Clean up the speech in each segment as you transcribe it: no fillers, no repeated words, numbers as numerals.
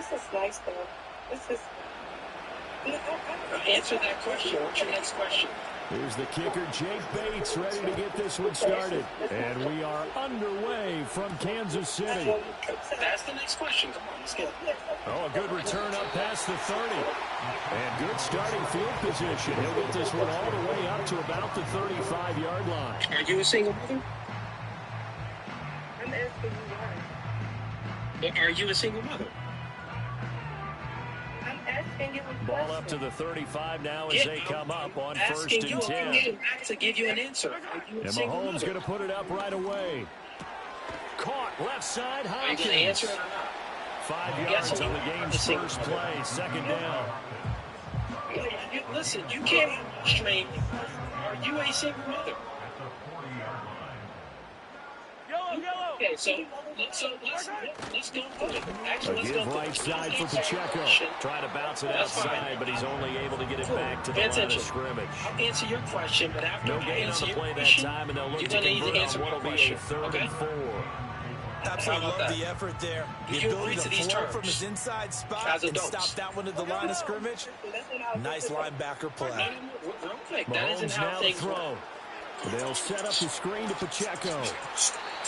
This is nice, though. This is. Answer that question. What's your next question? Here's the kicker, Jake Bates, ready to get this one started. And we are underway from Kansas City. That's the next question. Come on, let's get it. Oh, a good return up past the 30. And good starting field position. He'll get this one all the way up to about the 35-yard line. Are you a single mother? I'm asking you why. Are you a single mother? I'm asking you a Ball up to question. the 35 now as they come up on first Asking and you 10. to give you an answer. Are you a And single Mahomes mother? going to put it up right away. Caught left side, Are you going to answer Hopkins. it or not? 5 yards on the game's first play, second down. Listen, you can't strain. Are you a single mother? Okay, so let's go for it. Actually, let's go Again, for right it. side for Pacheco. Trying to bounce it outside, but he's only able to get it back to the line of scrimmage. I'll answer your question, but after No I gain on answer the your play that question, time, and they'll look you're to going to need to convert answer on my what will be question. a third Okay? and 4. Absolutely love the effort there. The You ability agree to to these floor terms from his inside spot as and adults. stop that one at the line of scrimmage. Nice linebacker play. Real quick, that isn't Mahomes how now to things work. throw. They'll set up the screen to Pacheco.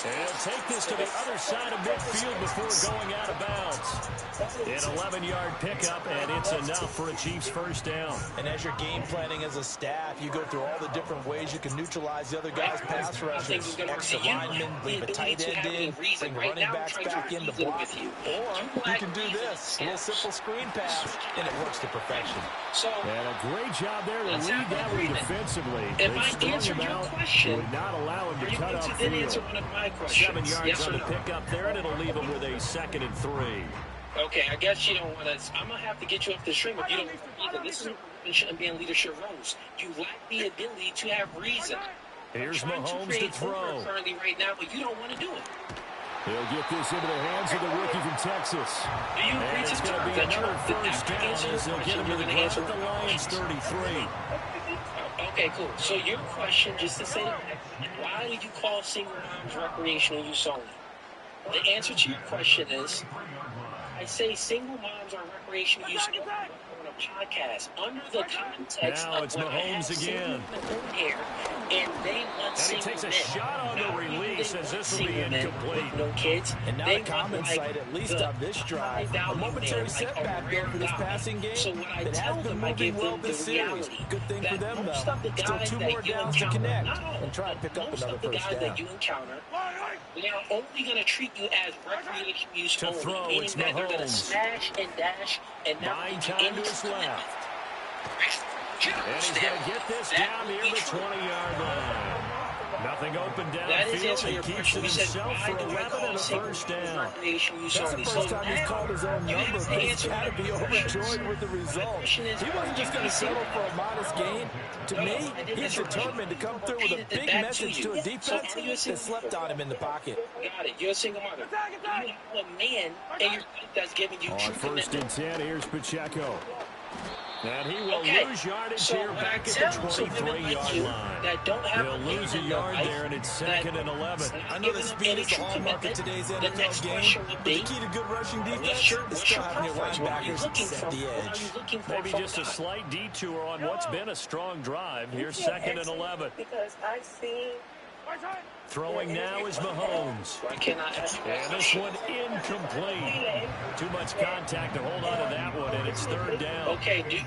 And he'll take this to the other side of midfield before going out of bounds. An 11-yard pickup, and it's enough for a Chiefs first down. And as you're game planning as a staff, you go through all the different ways you can neutralize the other guy's pass rushers. Extra linemen, leave a tight end in, bring running backs back in to block. Or you can do this, a little simple screen pass, and it works to perfection. So, And a great job there to read that one defensively. if They I strung answered him your out, question, would not allow him are to you cut going up to then answer field. one of my 7 questions? yards Yes on or the no? pickup there, and it'll leave him with a 2nd and 3. Okay, I guess you don't want to. I'm going to have to get you off the stream if you don't want to either. This is what shouldn't be in leadership roles. You lack the ability to have reason. Here's I'm trying Mahomes to create throw. order currently right now, but you don't want to do it. He'll get this into the hands of the rookie from Texas. Do you agree And to it's going to be terms that another you're first down answer your as they'll get question, him to you're the going to ground answer at the my Lions questions? 33. Okay, cool. So your question, just to say, why do you call single moms recreational use only? The answer to your question is, I say single moms are recreational use only on a podcast under the context Now of it's when I have Mahomes single again. men here, and they want And he single takes a men. shot on the Not release they as want this will be single men incomplete. with no kids. And now They the comment want, site, at least the on this drive, a high-value momentary man, setback a there rare for this guy. passing game So when I that tell has been them, I moving give well them this the series. reality. Good thing for That them, most though. of the Still guys 2 that more you downs to encounter, connect not all, and try and pick up most another of the first guys down. that you encounter, they are only going to treat you as recreational use To only, throw, meaning it's that they're going to Mahomes. smash and dash and never Buying give you time any to his commitment. left. And he's going to get this down near the 20-yard line. Nothing open That is downfield. answering He your keeps question. it You said, himself why for do I 11 call and a single first moms down. recreational use That's the only? first So time he's now called his own you number, have to but he's answer got to my be questions. overjoyed with the My result. question is, He wasn't just going to settle for a modest gain. To me, he's determined to come through with a big message to a defense that slept on him in the pocket. Got it. You're a single mother. You have a man in your life that's giving you On true first and commitment. 10, here's Pacheco. And he will Okay. lose yardage So here when I back at the tell some women like 23-yard you line. that don't have He'll a lose a man in their yard life, there, and it's that 2nd and 11. I know that speed is the hallmark of today's The NFL next game, question would but be, the key to good rushing what's defense your is still having your preference? What are you linebackers looking set for? the What are edge. you looking for Maybe from just a God? slight detour on what's been a strong drive. Here's 2nd and 11. Because I see. Throwing now is Mahomes. Why can't I ask you And this one incomplete. Too much contact to hold on to that one, and it's 3rd down. Okay, dude.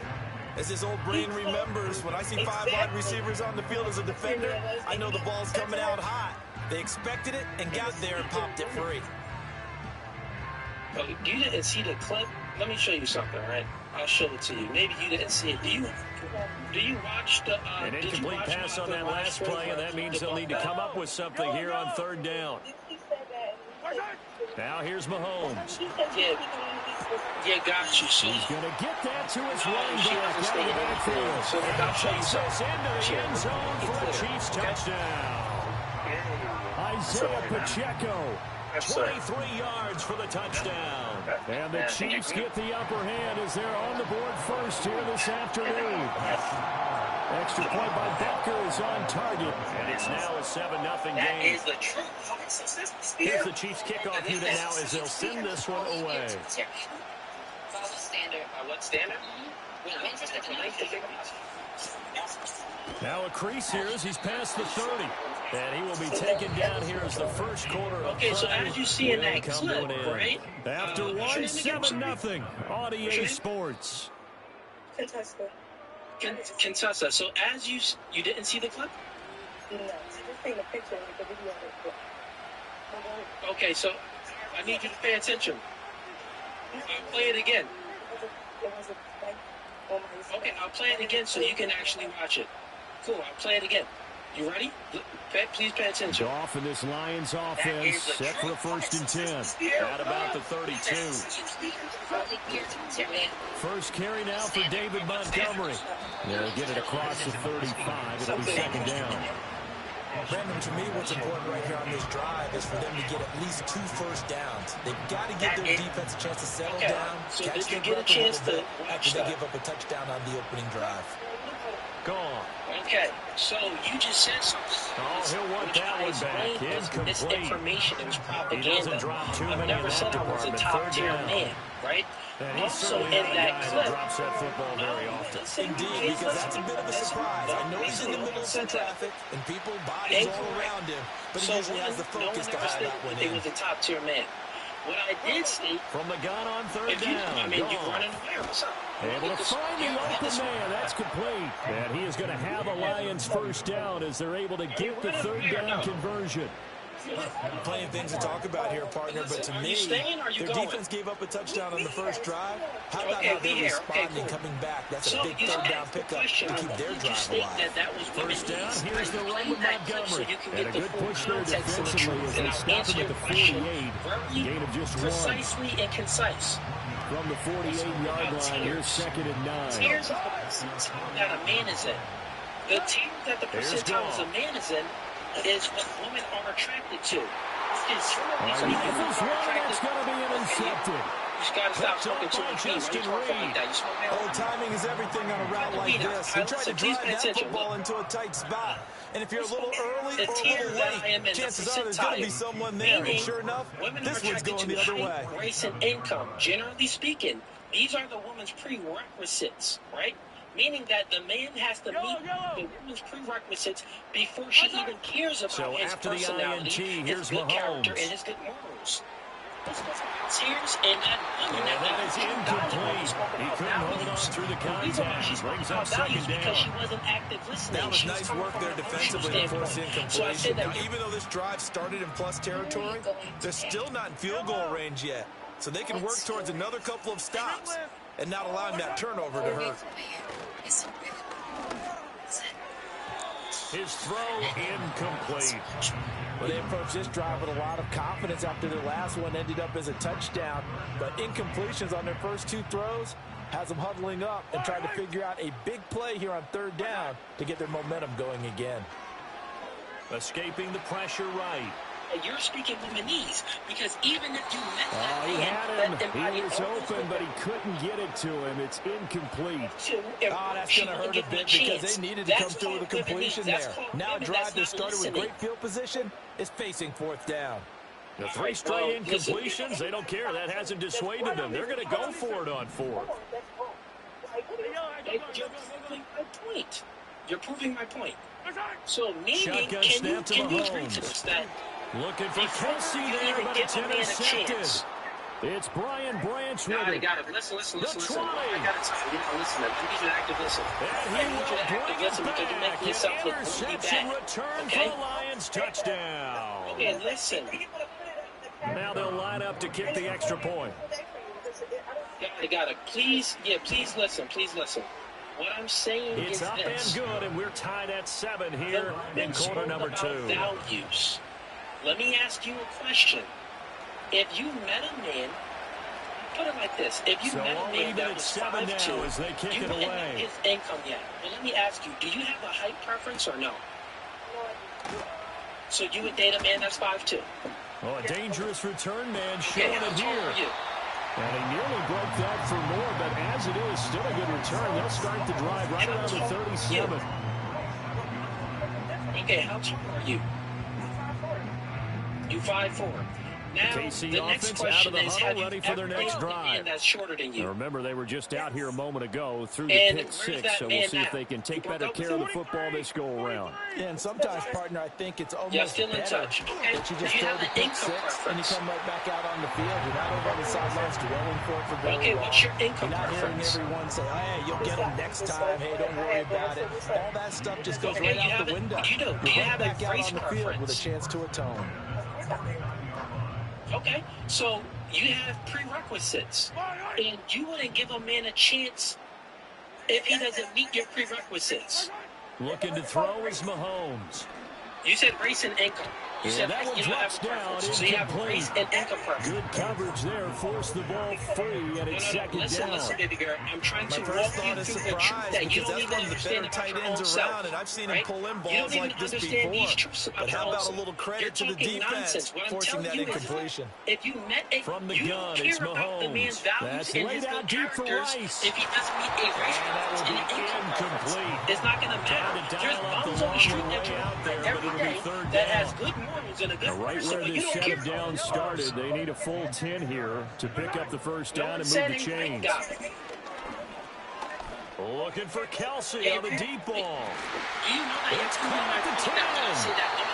As his old brain remembers, when I see 5 wide receivers on the field as a defender, I know the ball's coming out hot. They expected it and got there and popped it free. Oh, you didn't see the clip? Let me show you something, right? I'll show it to you. Maybe you didn't see it. Do you watch the An incomplete pass on that last play, and that means they'll need to come up with something here on 3rd down. Now here's Mahomes. Yeah, got you. So He's going to get that to his running back out of the backfield. So I'll show you Takes this into the end zone for a Chiefs touchdown. Isaiah Pacheco, 23 yards for the touchdown. And the Chiefs get the upper hand as they're on the board first here this afternoon. Extra point by Becker is on target. And it's now a 7-0 that game. is the truth. Here's the Chiefs kickoff unit now as they'll send this one away. What standard? Now a crease here as he's past the 30. And he will be taken down here as the first quarter of play. Okay, so as you see in that clip, right? After 1-7-0 on EA Sports. Contessa. So as you didn't see the clip? No, I just seen the picture of the video. Okay, so I need you to pay attention. I'll play it again. Okay, I'll play it again so you can actually watch it. Cool, I'll play it again. You ready? Please pay attention. Off in this Lions offense, set for a 1st and 10. At about the 32. First carry now for David Montgomery. They'll get it across the 35. It'll be 2nd down. Brandon, to me, what's important right here on this drive is for them to get at least 2 first downs. They've got to give their defense a chance to settle down, so catch their breath a little bit after they give up a touchdown on the opening drive. Gone. Okay, so you just said something. Oh, he'll want that one back. Incomplete. Misinformation. It was propaganda. He doesn't drop too many I've never said I was a top-tier man, right? And also in that clip. Drops that football very often. Indeed, because that's a bit of a surprise. I know he's in the middle of some traffic and people, bodies all around him, but he usually has the focus to haul that one in. He was a top-tier man. What I did see from the gun on 3rd down. I mean, you're running away or something. Able to find the open man. That's complete. And he is going to have a Lions 1st down as they're able to get the 3rd down conversion. Plenty of things to talk about here, partner, but to me, their defense gave up a touchdown on the first drive. How about how they're responding, coming back? That's a big 3rd down pickup to keep their drive alive. First down, here's the run with Montgomery. And a good push there defensively as they stop him at the 48. Gain of just 1. Precisely and concise. From the 48-yard line, here's 2nd and 9. Here's that a man is in. The team that the percentiles a man is in is what women are attracted to. That's going to be intercepted. You just got to stop smoking too much weed. Oh, timing is everything on a route like this. He tried to drive that football into a tight spot. And if you're a little early or a little late, chances are there's going to be someone there. And sure enough, this one's going the other way. Race and income, generally speaking, these are the woman's prerequisites, right? Meaning that the man has to meet the woman's prerequisites before she even cares about his personality, his good character, and his good morals. Tears and that is incomplete. He couldn't hold on through the contact. Brings up 2nd down. Because she wasn't active listening. That was nice work there defensively to force incompletion. Now, even though this drive started in plus territory, they're still not in field goal range yet. So they can work towards another couple of stops and not allowing that turnover to hurt. His throw incomplete. Well, they approached this drive with a lot of confidence after their last one ended up as a touchdown. But incompletions on their first 2 throws has them huddling up and trying to figure out a big play here on 3rd down to get their momentum going again. Escaping the pressure right. You're speaking womanese because even if you met that man, he was open, but he couldn't get it to him. It's incomplete. That's going to hurt a bit because they needed to come through with a completion there. Now a drive that started with great field position is facing 4th down. The 3 straight incompletions, they don't care. That hasn't dissuaded them. They're going to go for it on 4th. You're proving my point. So, meaning, can you agree to this that looking for Kelsey there, but it's intercepted. It's Brian Branch with it. Got it. Listen. I got it. Listen. I need you to active listen. And he will bring it back. An interception return for the Lions. Touchdown. Okay, listen. Now they'll line up to kick the extra point. Got it. Please listen. What I'm saying is this. It's up and good, and we're tied at 7 here in quarter number 2. Values. Let me ask you a question. If you met a man, put it like this. If you met a man that was 5'2", as they kick it away. You haven't his income yet. But let me ask you, do you have a height preference or no? So you would date a man that's 5'2"? Oh, a dangerous return man showing it here. And he nearly broke that for more, but as it is, still a good return. They'll start the drive right around the 37. Okay, how tall are you? You 5'4". Now, KC the next offense out question of the is, huddle, have you ready for their ever next played with a man drive. that's shorter than you? Now remember, they were just out here a moment ago through the And pick where's six, that so we'll man see now? if they can take You broke better up with care of the him? football this go-around. Yeah, and sometimes, partner, I think it's almost Yeah, still in better touch. Okay. that you Do just you throw have the an pick income six and you preference? come right back out on the field. You're not over on the sidelines dwelling for it for very Okay, long. what's your income You're not hearing preference? everyone say, hey, you'll get them next time. Hey, don't worry about it. All that stuff just goes right out the window. You do. Do you You're have right a back out race on the field with a preference? chance to atone. Okay, so you have prerequisites, and you wouldn't give a man a chance if he doesn't meet your prerequisites. Looking to throw is Mahomes. You said race and income. You said that one you don't have drops a preference. down. So you have race and income preference. Good coverage there. Force the ball free, and it's second Listen, down. baby girl. I'm trying to My walk first you thought is through the truth surprise that you because don't that's even one of the better understand about tight your ends own around, self. and I've seen him Right? pull in You don't balls even like this understand these before. truths about But your how own about a self. little You're credit to the talking defense nonsense. What I'm forcing telling that you is, incompletion? if you met a From the you gun, don't it's care about the man's Mahomes. values That's and laid his out good deep for characters Rice. if he doesn't meet a race And that preference will and be an income preference. incomplete. It's not going to matter. Trying to There's dial up the bums on the street longer that you way out met there, but every it'll be day third that down. has good morals and a good Right person, where but you this don't set care of about downs those. started, they need a full 10 here to pick up the first No down one and said move the ain't right, chains. guy. Looking for Kelsey on the deep ball. Do you know that It's it's caught at the 10.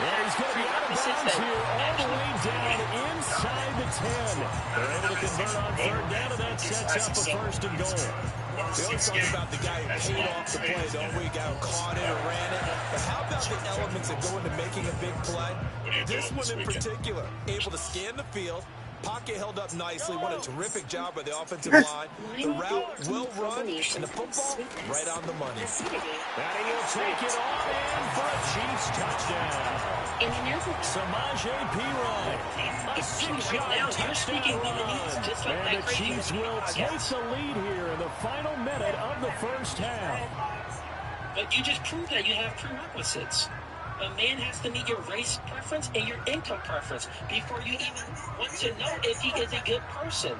And he's going to be out of bounds here all the way down inside the 10. They're able to convert on third down, and that sets up a first and goal. We always talk about the guy who paid off the play, don't we? Guy who caught it or ran it. But how about the elements that go into making a big play? This one in particular, able to scan the field. Pocket held up nicely. What a terrific job by the offensive line. The route will run, and the football right on the money. And he will take it all in for a Chiefs touchdown. Samaje Perine. A 6-yard touchdown run. And the Chiefs will take the lead here in the final minute of the first half. But you just proved that you have prerequisites. A man has to meet your race preference and your income preference before you even want to know if he is a good person.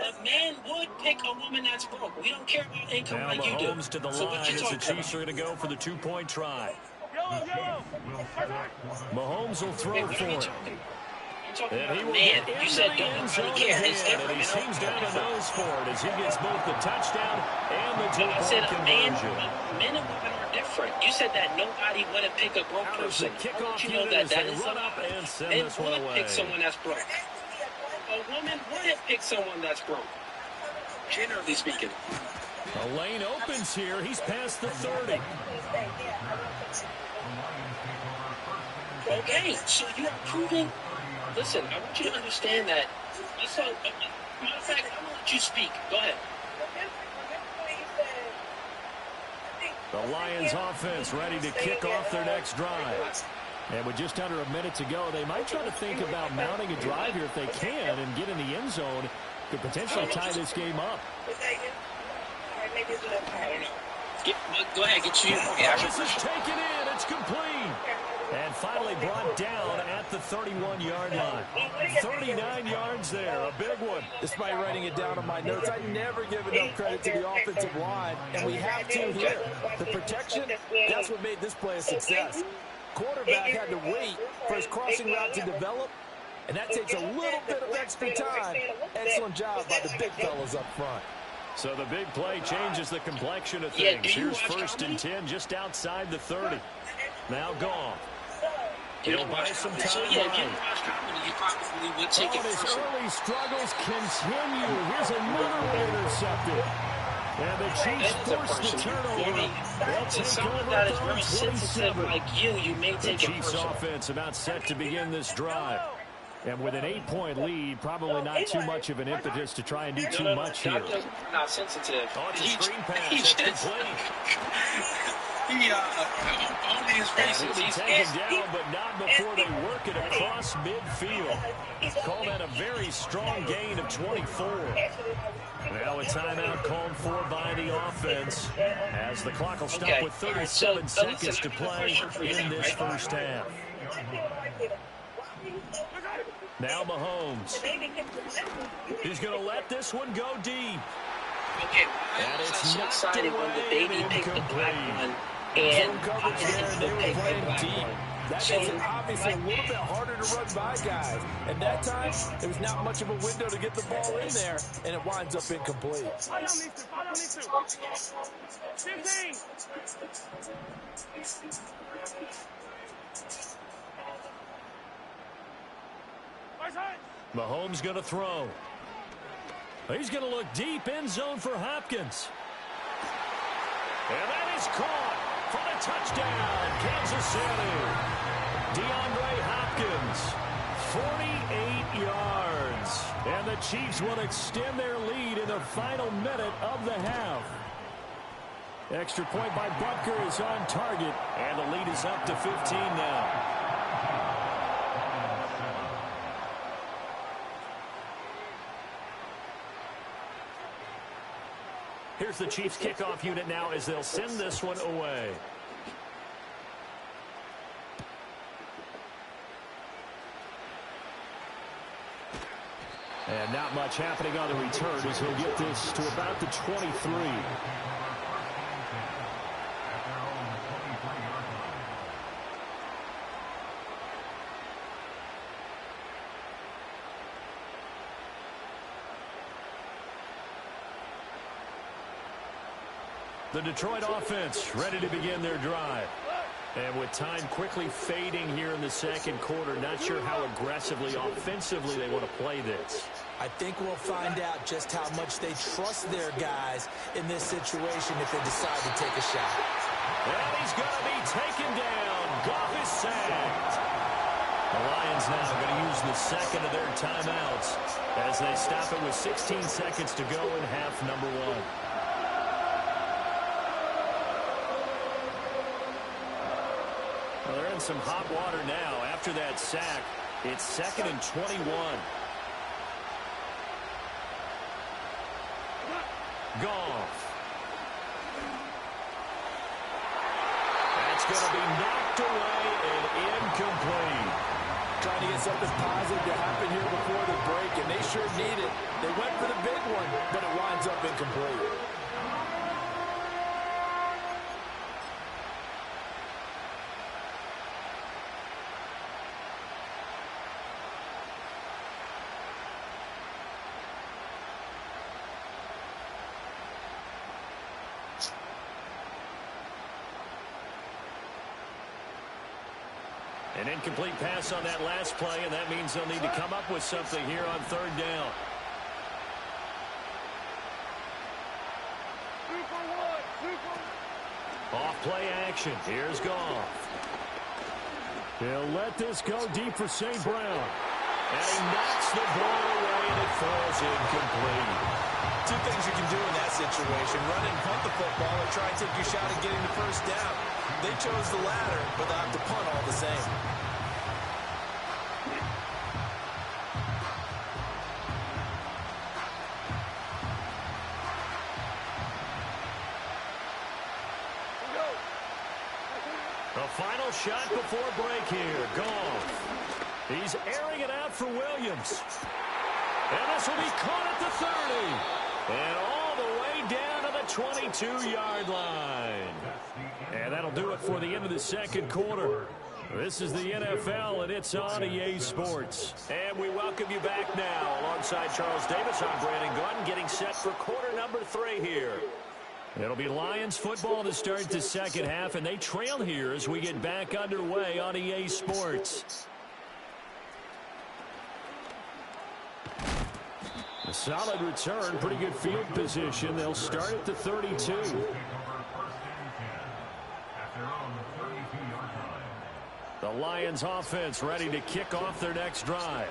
A man would pick a woman that's broke. We don't care about income now like you do. Mahomes to the So line what you as the talking Chiefs about? are going to go for the two-point try. Mahomes will throw for it. And he will get into You said the don't end zone really care. It's again, and different. he seems down the nose for it as he gets both the touchdown and the I said two-point a man, conversion. men and women are different. You said that nobody wouldn't pick a broke Out is the person. kickoff You know unit as that they is run a up lie. and send Men this one would away. pick someone that's broke. A woman wouldn't pick someone that's broke. Generally speaking. A lane opens here. He's past the 30. Okay, so you are proving. Listen, I want you to understand that. Matter of fact, I'm gonna let you speak. Go ahead. The Lions offense ready to kick off their next drive. And with just under a minute to go, they might try to think about mounting a drive here if they can and get in the end zone. Could potentially tie this game up. Go ahead, get you. This is taken in. It's complete. And finally brought down at the 31-yard line. 39 yards there, a big one. Despite writing it down on my notes, I never give enough credit to the offensive line, and we have to here. The protection, that's what made this play a success. Quarterback had to wait for his crossing route to develop, and that takes a little bit of extra time. Excellent job by the big fellas up front. So the big play changes the complexion of things. Here's first and 10 just outside the 30. Now gone. He'll buy some time. So yeah, if you watched comedy, you probably would take it His personally. early struggles continue. Here's another one intercepted. And the Chiefs force the turnover. They'll take Someone over that is third very and sensitive 27. like you may The take it Chiefs personally. offense about set to begin this drive. And with an 8-point lead, probably not too much of an impetus to try and do too much here. Doctor's not sensitive. Oh, it's a screen pass. He That's just, complete. only his And reasons. he'll be taken down, but not before they work it across midfield. Call that a very strong gain of 24. Now a timeout called for by the offense as the clock will stop with 37 seconds to play in this first half. Now Mahomes. He's going to let this one go deep. Okay, why was I so excited when the baby picked the black one and Zone coverage there, they were playing deep. That makes it obviously a little bit harder to run by guys. And that time, there was not much of a window to get the ball in there, and it winds up incomplete. 15. Mahomes going to throw. He's going to look deep end zone for Hopkins. And that is caught for the touchdown, Kansas City. DeAndre Hopkins, 48 yards. And the Chiefs will extend their lead in the final minute of the half. Extra point by Butker is on target, and the lead is up to 15 now. Here's the Chiefs kickoff unit now as they'll send this one away. And not much happening on the return as he'll get this to about the 23. The Detroit offense ready to begin their drive. And with time quickly fading here in the second quarter, not sure how aggressively, offensively they want to play this. I think we'll find out just how much they trust their guys in this situation if they decide to take a shot. And he's going to be taken down. Goff is sacked. The Lions now going to use the second of their timeouts as they stop it with 16 seconds to go in half number one. Well, they're in some hot water now. After that sack, it's 2nd and 21. Goff. That's going to be knocked away and incomplete. Trying to get something positive to happen here before the break, and they sure need it. They went for the big one, but it winds up incomplete. An incomplete pass on that last play, and that means they'll need to come up with something here on third down. Off play action. Here's Goff. He'll let this go deep for St. Brown. And he knocks the ball away, and it falls incomplete. Two things you can do in that situation: run and punt the football, or try and take your shot at getting the first down. They chose the latter, but they'll have to punt all the same. The final shot before break here. Goff. He's airing it out for Williams. And this will be caught at the 30. And all the way down to the 22-yard line. And that'll do it for the end of the second quarter. This is the NFL, and it's on EA Sports. And we welcome you back now. Alongside Charles Davis, I'm Brandon Gordon, getting set for quarter number 3 here. It'll be Lions football to start the second half, and they trail here as we get back underway on EA Sports. A solid return, pretty good field position. They'll start at the 32. The Lions offense ready to kick off their next drive.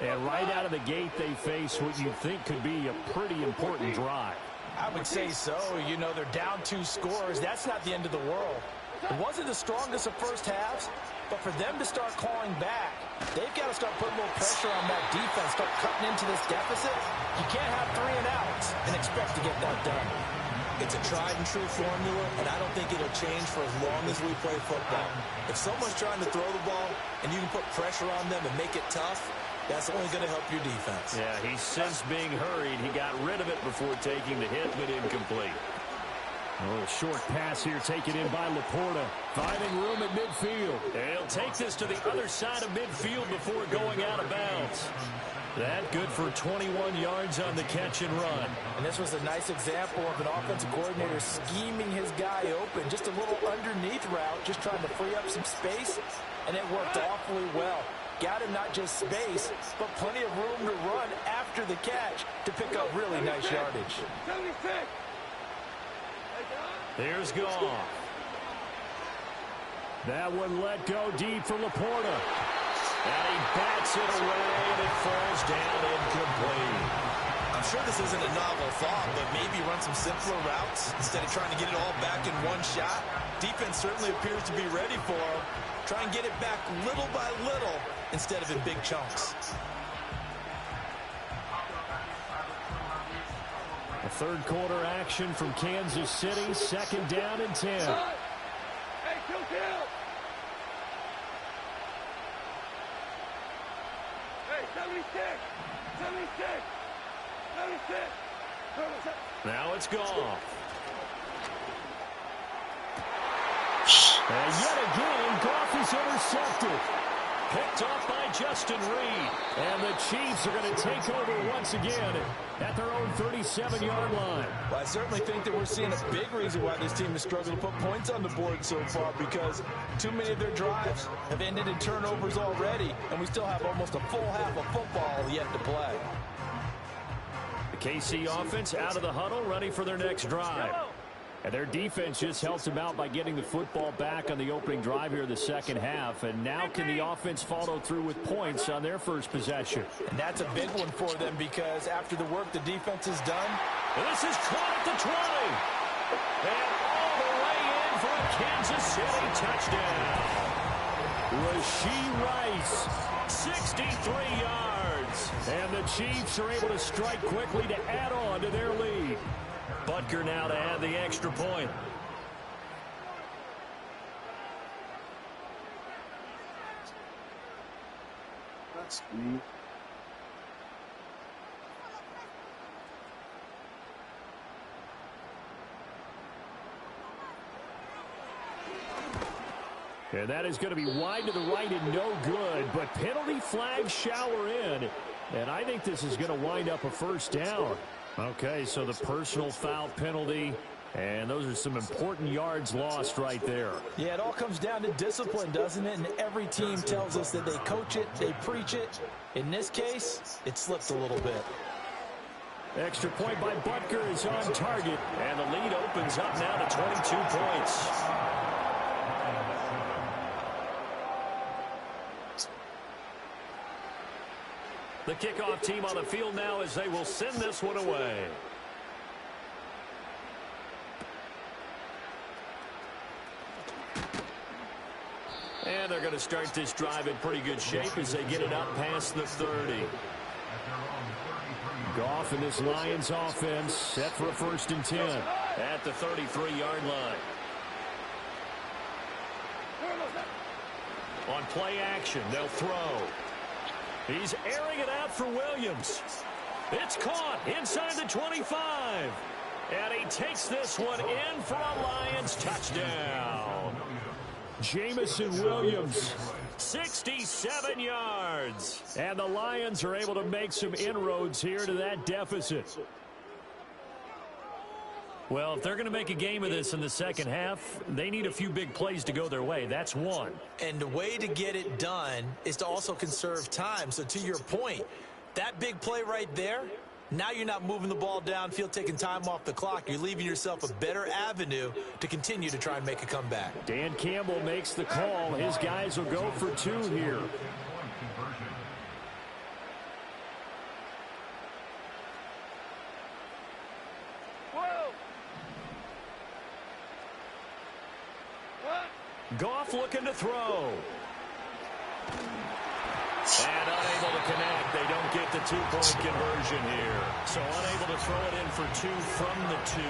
And right out of the gate, they face what you think could be a pretty important drive. I would say so. You know, they're down 2 scores. That's not the end of the world. It wasn't the strongest of first halves, but for them to start clawing back, they've got to start putting a little pressure on that defense, start cutting into this deficit. You can't have 3 and outs and expect to get that done. It's a tried and true formula, and I don't think it'll change for as long as we play football. If someone's trying to throw the ball and you can put pressure on them and make it tough, that's only going to help your defense. Yeah, he's since being hurried. He got rid of it before taking the hit, but incomplete. A little short pass here taken in by Laporta. Finding room at midfield. He'll take this to the other side of midfield before going out of bounds. That good for 21 yards on the catch and run. And this was a nice example of an offensive coordinator scheming his guy open. Just a little underneath route, just trying to free up some space, and it worked awfully well. Got him not just space, but plenty of room to run after the catch to pick up really nice yardage. There's Goff. That one let go deep for Laporta. And he bats it away, and it falls down incomplete. I'm sure this isn't a novel thought, but maybe run some simpler routes instead of trying to get it all back in one shot. Defense certainly appears to be ready for him. Try and get it back little by little instead of in big chunks. A third quarter action from Kansas City, 2nd down and 10. Hey, kill. Hey, 76. Now it's Goff. And yet again, Goff is intercepted. Picked off by Justin Reed. And the Chiefs are going to take over once again at their own 37-yard line. Well, I certainly think that we're seeing a big reason why this team has struggled to put points on the board so far, because too many of their drives have ended in turnovers already, and we still have almost a full half of football yet to play. The KC offense out of the huddle, ready for their next drive. And their defense just helped them out by getting the football back on the opening drive here in the second half. And now can the offense follow through with points on their first possession? And that's a big one for them, because after the work the defense has done. And this is caught at the 20. And all the way in for a Kansas City touchdown. Rashee Rice, 63 yards. And the Chiefs are able to strike quickly to add on to their lead. Butker now to add the extra point. That's neat. And that is going to be wide to the right and no good, but penalty flags shower in. And I think this is going to wind up a first down. Okay, so the personal foul penalty, and those are some important yards lost right there. Yeah, it all comes down to discipline, doesn't it? And every team tells us that they coach it, they preach it. In this case, it slipped a little bit. Extra point by Butker is on target, and the lead opens up now to 22 points. The kickoff team on the field now as they will send this one away. And they're going to start this drive in pretty good shape as they get it up past the 30. Goff and this Lions offense set for a 1st and 10 at the 33-yard line. On play action, they'll throw. He's airing it out for Williams. It's caught inside the 25. And he takes this one in for a Lions touchdown. Jamison Williams, 67 yards. And the Lions are able to make some inroads here to that deficit. Well, if they're going to make a game of this in the second half, they need a few big plays to go their way. That's one. And the way to get it done is to also conserve time. So to your point, that big play right there, now you're not moving the ball downfield, taking time off the clock. You're leaving yourself a better avenue to continue to try and make a comeback. Dan Campbell makes the call. His guys will go for 2 here. Goff looking to throw. And unable to connect. They don't get the 2-point conversion here. So unable to throw it in for 2 from the 2.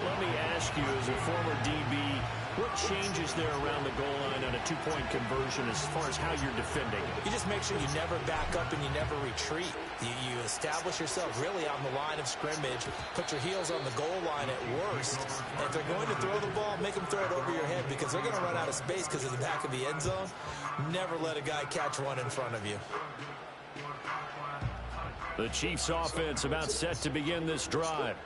Let me ask you, as a former DB, What changes there around the goal line on a two-point conversion as far as how you're defending? You just make sure you never back up and you never retreat. You establish yourself really on the line of scrimmage, put your heels on the goal line at worst. And if they're going to throw the ball, make them throw it over your head because they're going to run out of space because of the back of the end zone. Never let a guy catch one in front of you. The Chiefs offense about set to begin this drive.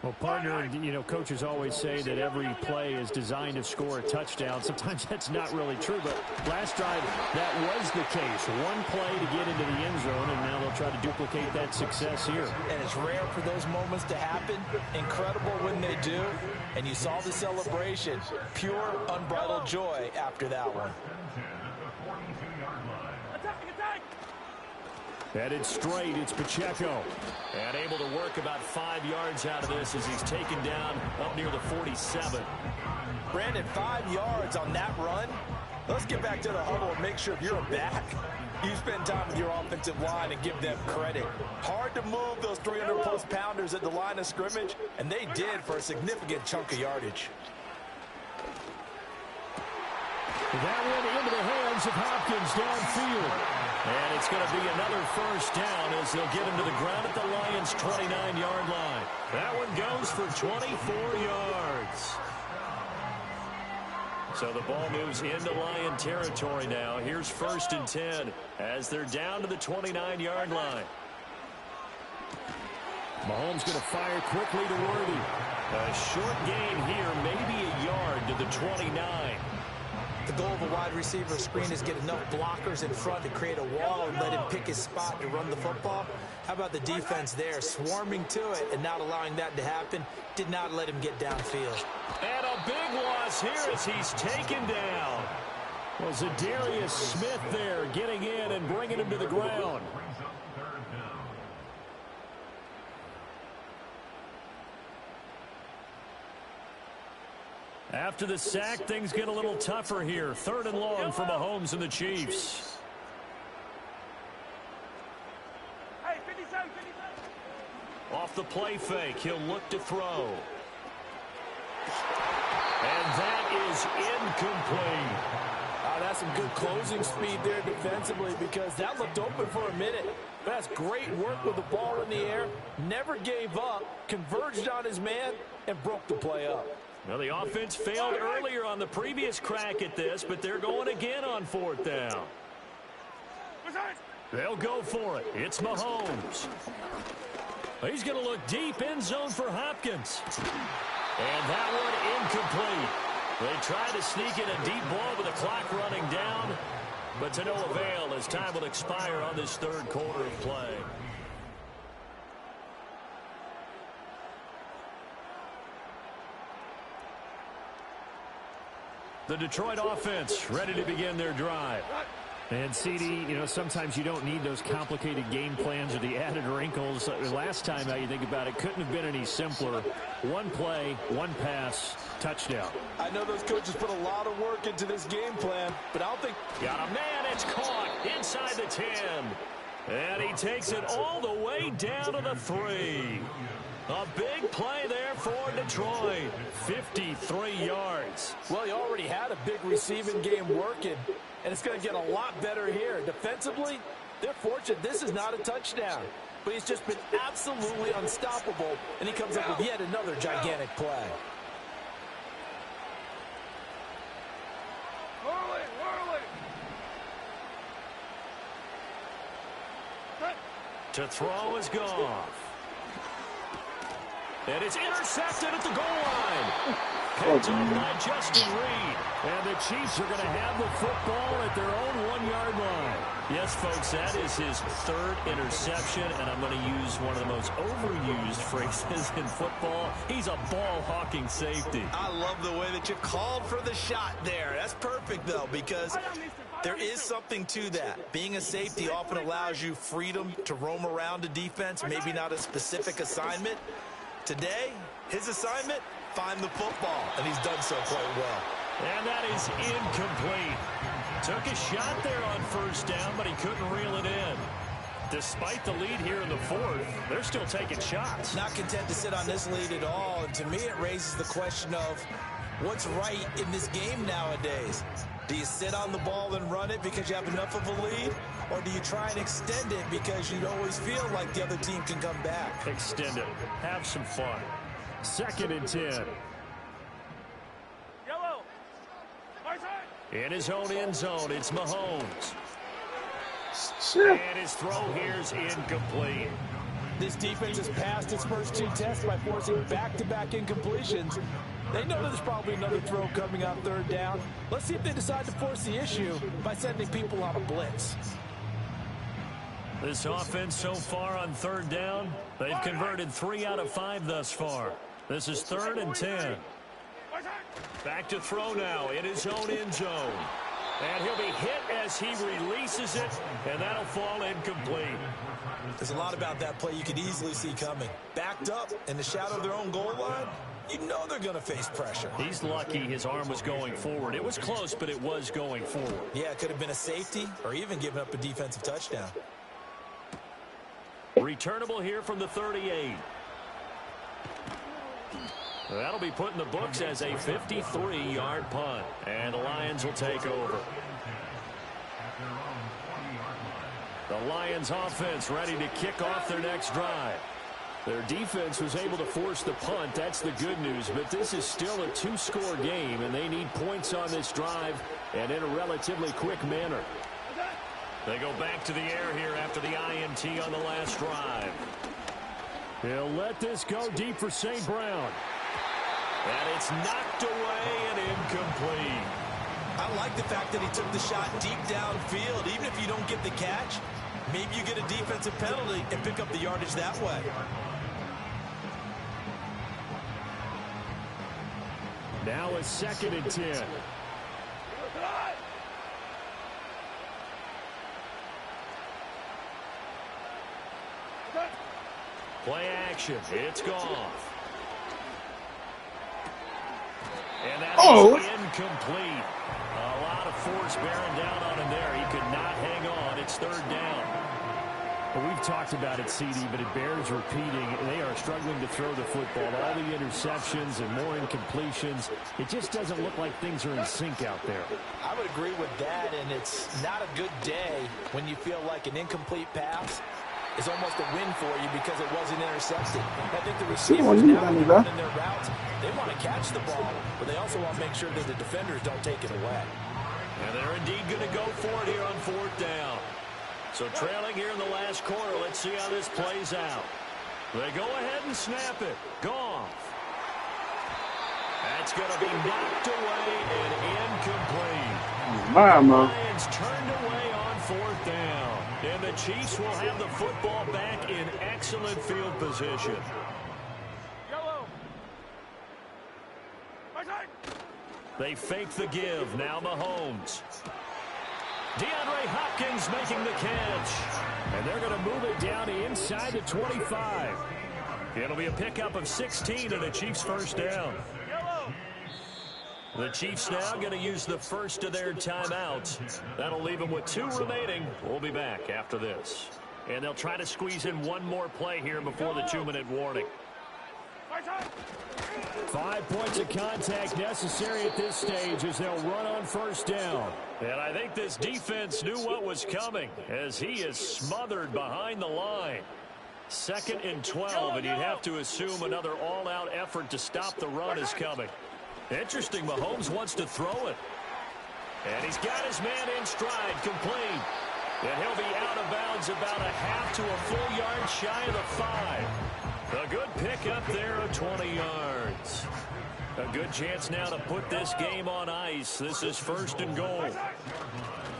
Well, partner, you know, coaches always say that every play is designed to score a touchdown. Sometimes that's not really true, but last drive, that was the case. One play to get into the end zone, and now they'll try to duplicate that success here. And it's rare for those moments to happen. Incredible when they do. And you saw the celebration. Pure, unbridled joy after that one. Headed straight, it's Pacheco. And able to work about 5 yards out of this as he's taken down up near the 47. Brandon, 5 yards on that run. Let's get back to the huddle and make sure if you're back, you spend time with your offensive line and give them credit. Hard to move those 300-plus pounders at the line of scrimmage, and they did for a significant chunk of yardage. That went into the hands of Hopkins downfield. And it's going to be another first down as they'll get him to the ground at the Lions' 29-yard line. That one goes for 24 yards. So the ball moves into Lion territory now. Here's 1st and 10 as they're down to the 29-yard line. Mahomes going to fire quickly to Worthy. A short gain here, maybe a yard to the 29. The goal of a wide receiver screen is get enough blockers in front to create a wall and let him pick his spot to run the football. How about the defense there, swarming to it and not allowing that to happen? Did not let him get downfield. And a big loss here as he's taken down. Was Zadarius Smith there getting in and bringing him to the ground. After the sack, things get a little tougher here. 3rd and long for Mahomes and the Chiefs. Off the play fake, he'll look to throw. And that is incomplete. That's some good closing speed there defensively because that looked open for a minute. That's great work with the ball in the air. Never gave up, converged on his man, and broke the play up. Well, the offense failed earlier on the previous crack at this, but they're going again on 4th down. They'll go for it. It's Mahomes. He's going to look deep, end zone for Hopkins. And that one incomplete. They try to sneak in a deep ball with the clock running down, but to no avail as time will expire on this 3rd quarter of play. The Detroit offense ready to begin their drive. And, CD, you know, sometimes you don't need those complicated game plans or the added wrinkles. Last time, now you think about it, couldn't have been any simpler. One play, one pass, touchdown. I know those coaches put a lot of work into this game plan, but I don't think... Got a man, it's caught inside the 10. And he takes it all the way down to the 3. A big play there for Detroit. 53 yards. Well, he already had a big receiving game working, and it's going to get a lot better here. Defensively, they're fortunate this is not a touchdown, but he's just been absolutely unstoppable, and he comes up with yet another gigantic play. To throw is Goff. And it's intercepted at the goal line. Picked up by Justin Reed. And the Chiefs are going to have the football at their own 1-yard line. Yes, folks, that is his 3rd interception, and I'm going to use one of the most overused phrases in football. He's a ball-hawking safety. I love the way that you called for the shot there. That's perfect, though, because there is something to that. Being a safety often allows you freedom to roam around a defense, maybe not a specific assignment. Today, his assignment, find the football, and he's done so quite well. And that is incomplete. Took a shot there on 1st down, but he couldn't reel it in. Despite the lead here in the 4th, they're still taking shots. Not content to sit on this lead at all, and to me it raises the question of What's right in this game nowadays? Do you sit on the ball and run it because you have enough of a lead? Or do you try and extend it because you always feel like the other team can come back? Extend it. Have some fun. 2nd and 10. Yellow. In his own end zone, it's Mahomes. Shit. And his throw here's incomplete. This defense has passed its first 2 tests by forcing back-to-back incompletions. They know there's probably another throw coming on 3rd down. Let's see if they decide to force the issue by sending people on a blitz. This offense so far on 3rd down, they've converted 3 out of 5 thus far. This is 3rd and 10. Back to throw now in his own end zone. And he'll be hit as he releases it, and that'll fall incomplete. There's a lot about that play you could easily see coming. Backed up in the shadow of their own goal line, you know they're going to face pressure. He's lucky his arm was going forward. It was close, but it was going forward. Yeah, it could have been a safety or even given up a defensive touchdown. Returnable here from the 38. That'll be put in the books as a 53-yard punt. And the Lions will take over. The Lions offense ready to kick off their next drive. Their defense was able to force the punt. That's the good news. But this is still a 2-score game, and they need points on this drive and in a relatively quick manner. They go back to the air here after the INT on the last drive. He'll let this go deep for St. Brown. And it's knocked away and incomplete. I like the fact that he took the shot deep downfield. Even if you don't get the catch, maybe you get a defensive penalty and pick up the yardage that way. Now a 2nd and 10. Play action. It's Goff. And that's incomplete. A lot of force bearing down on him there. He could not hang on. It's 3rd down. Well, we've talked about it, CD, but it bears repeating. They are struggling to throw the football. All the interceptions and more incompletions. It just doesn't look like things are in sync out there. I would agree with that, and it's not a good day when you feel like an incomplete pass is almost a win for you because it wasn't intercepted. I think the receivers now running their routes, they want to catch the ball, but they also want to make sure that the defenders don't take it away. And they're indeed going to go for it here on 4th down. So trailing here in the last quarter, let's see how this plays out. They go ahead and snap it. Goff. That's going to be knocked away and incomplete. Lions turned away on 4th down. And the Chiefs will have the football back in excellent field position. Yellow. They fake the give. Now Mahomes. DeAndre Hopkins making the catch. And they're going to move it down inside the 25. It'll be a pickup of 16 and a Chiefs 1st down. The Chiefs now going to use the first of their timeouts. That'll leave them with 2 remaining. We'll be back after this. And they'll try to squeeze in one more play here before the 2-minute warning. 5 points of contact necessary at this stage as they'll run on 1st down. And I think this defense knew what was coming as he is smothered behind the line. 2nd and 12, and you'd have to assume another all-out effort to stop the run is coming. Interesting, Mahomes wants to throw it. And he's got his man in stride, complete. And he'll be out of bounds about a half to a full yard shy of the 5. A good pickup there of 20 yards. A good chance now to put this game on ice. This is 1st and goal.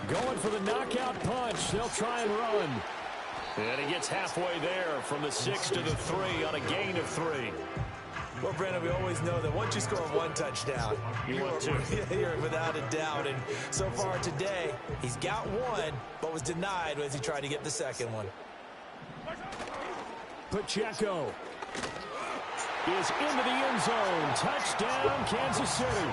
Going for the knockout punch. They'll try and run. And he gets halfway there from the 6 to the 3 on a gain of 3. Well, Brandon, we always know that once you score 1 touchdown, you're without a doubt. And so far today, he's got 1, but was denied as he tried to get the 2nd one. Pacheco is into the end zone. Touchdown, Kansas City.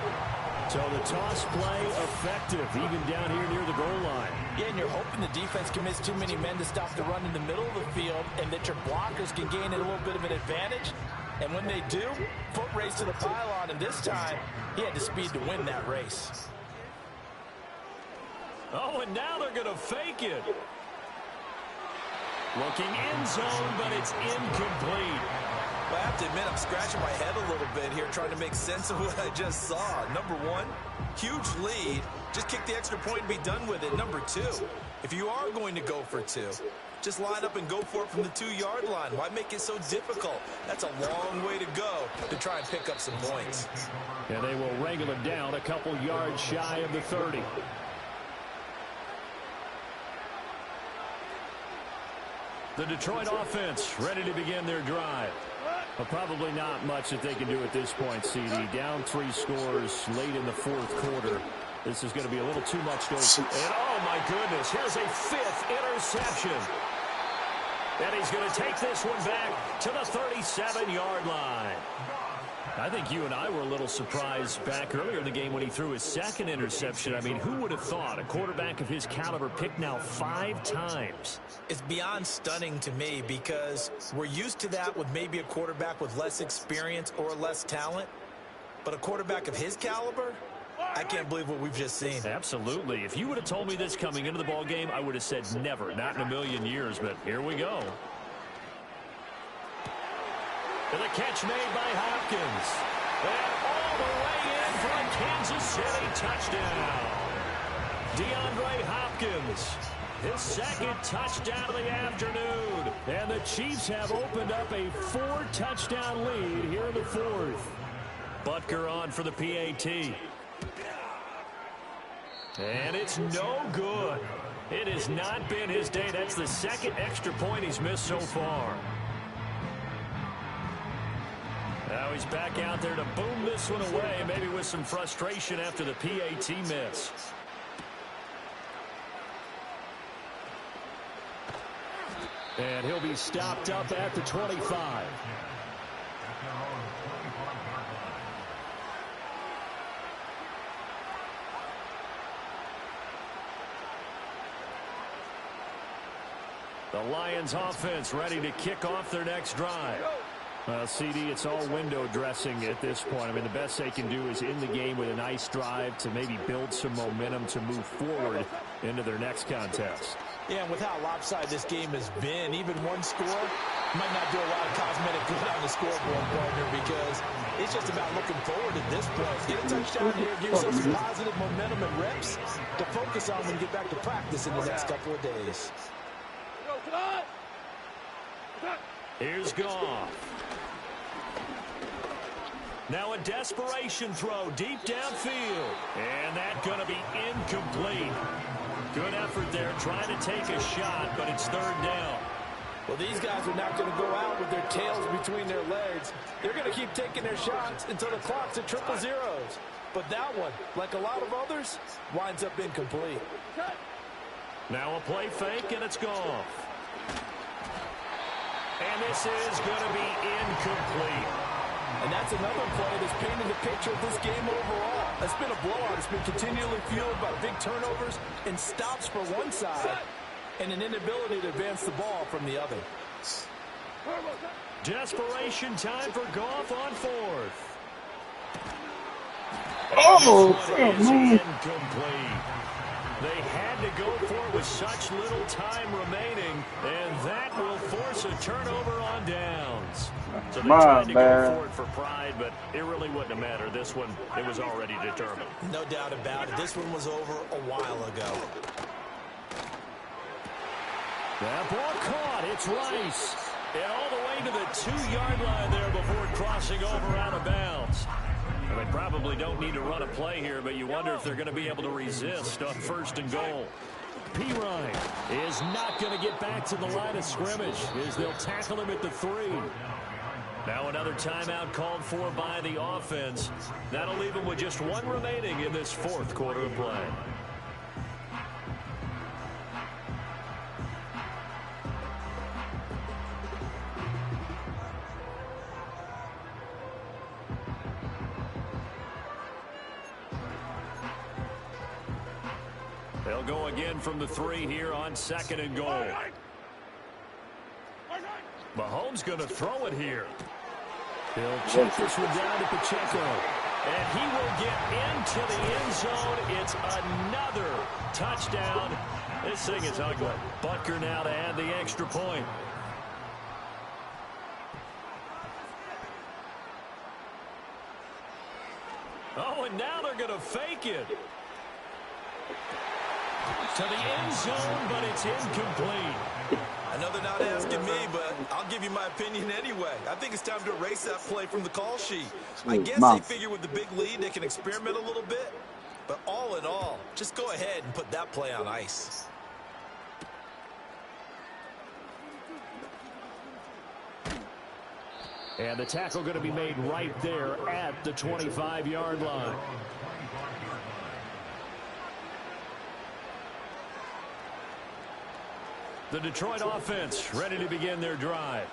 So the toss play effective, even down here near the goal line. Yeah, and you're hoping the defense commits too many men to stop the run in the middle of the field and that your blockers can gain a little bit of an advantage. And when they do, foot race to the pylon, and this time, he had the speed to win that race. Oh, and now they're going to fake it. Looking end zone, but it's incomplete. Well, I have to admit, I'm scratching my head a little bit here trying to make sense of what I just saw. Number one, huge lead. Just kick the extra point and be done with it. Number two, if you are going to go for two, just line up and go for it from the 2-yard line. Why make it so difficult? That's a long way to go to try and pick up some points. And they will wrangle it down a couple yards shy of the 30. The Detroit offense ready to begin their drive. But probably not much that they can do at this point, CD. Down 3 scores late in the 4th quarter. This is going to be a little too much to open. And oh my goodness, here's a 5th interception. And he's going to take this one back to the 37-yard line. I think you and I were a little surprised back earlier in the game when he threw his 2nd interception. I mean, who would have thought a quarterback of his caliber picked now 5 times? It's beyond stunning to me because we're used to that with maybe a quarterback with less experience or less talent. But a quarterback of his caliber, I can't believe what we've just seen. Absolutely. If you would have told me this coming into the ball game, I would have said never, not in a million years. But here we go. And the catch made by Hopkins. And all the way in for a Kansas City touchdown. DeAndre Hopkins, his 2nd touchdown of the afternoon. And the Chiefs have opened up a 4-touchdown lead here in the 4th. Butker on for the PAT. And it's no good. It has not been his day. That's the 2nd extra point he's missed so far. Now he's back out there to boom this one away, maybe with some frustration after the PAT miss. And he'll be stopped up at the 25. The Lions offense ready to kick off their next drive. CD, it's all window dressing at this point. I mean, the best they can do is in the game with a nice drive to maybe build some momentum to move forward into their next contest. Yeah, and with how lopsided this game has been, even one score might not do a lot of cosmetic good on the scoreboard, partner, because it's just about looking forward at this point. Get a touchdown here, give yourself some positive momentum and reps to focus on when you get back to practice in the next couple of days. Here's Goff. Now a desperation throw deep downfield. And that's going to be incomplete. Good effort there trying to take a shot, but it's 3rd down. Well, these guys are not going to go out with their tails between their legs. They're going to keep taking their shots until the clock's at 000. But that one, like a lot of others, winds up incomplete. Now a play fake, and it's Goff. And this is going to be incomplete. And that's another play that's painted the picture of this game overall. It's been a blowout. It's been continually fueled by big turnovers and stops for one side and an inability to advance the ball from the other. Desperation time for Goff on 4th. Oh, man. Incomplete. They had to go for it with such little time remaining, and that will force a turnover on downs. So they tried to go for it for pride, but it really wouldn't have mattered. This one, it was already determined. No doubt about it. This one was over a while ago. That ball caught. It's Rice. And all the way to the 2-yard line there before crossing over out of bounds. And they probably don't need to run a play here, but you wonder if they're going to be able to resist on 1st and goal. Perine is not going to get back to the line of scrimmage as they'll tackle him at the 3. Now another timeout called for by the offense. That'll leave them with just 1 remaining in this 4th quarter of play. They'll go again from the 3 here on 2nd and goal. Mahomes going to throw it here. He'll check this one down to Pacheco. And he will get into the end zone. It's another touchdown. This thing is ugly. Butker now to add the extra point. Oh, and now they're going to fake it. To the end zone, but it's incomplete. I know they're not asking me, but I'll give you my opinion anyway. I think it's time to erase that play from the call sheet. I guess they figure with the big lead they can experiment a little bit. But all in all, just go ahead and put that play on ice. And the tackle going to be made right there at the 25-yard line. The Detroit offense ready to begin their drive.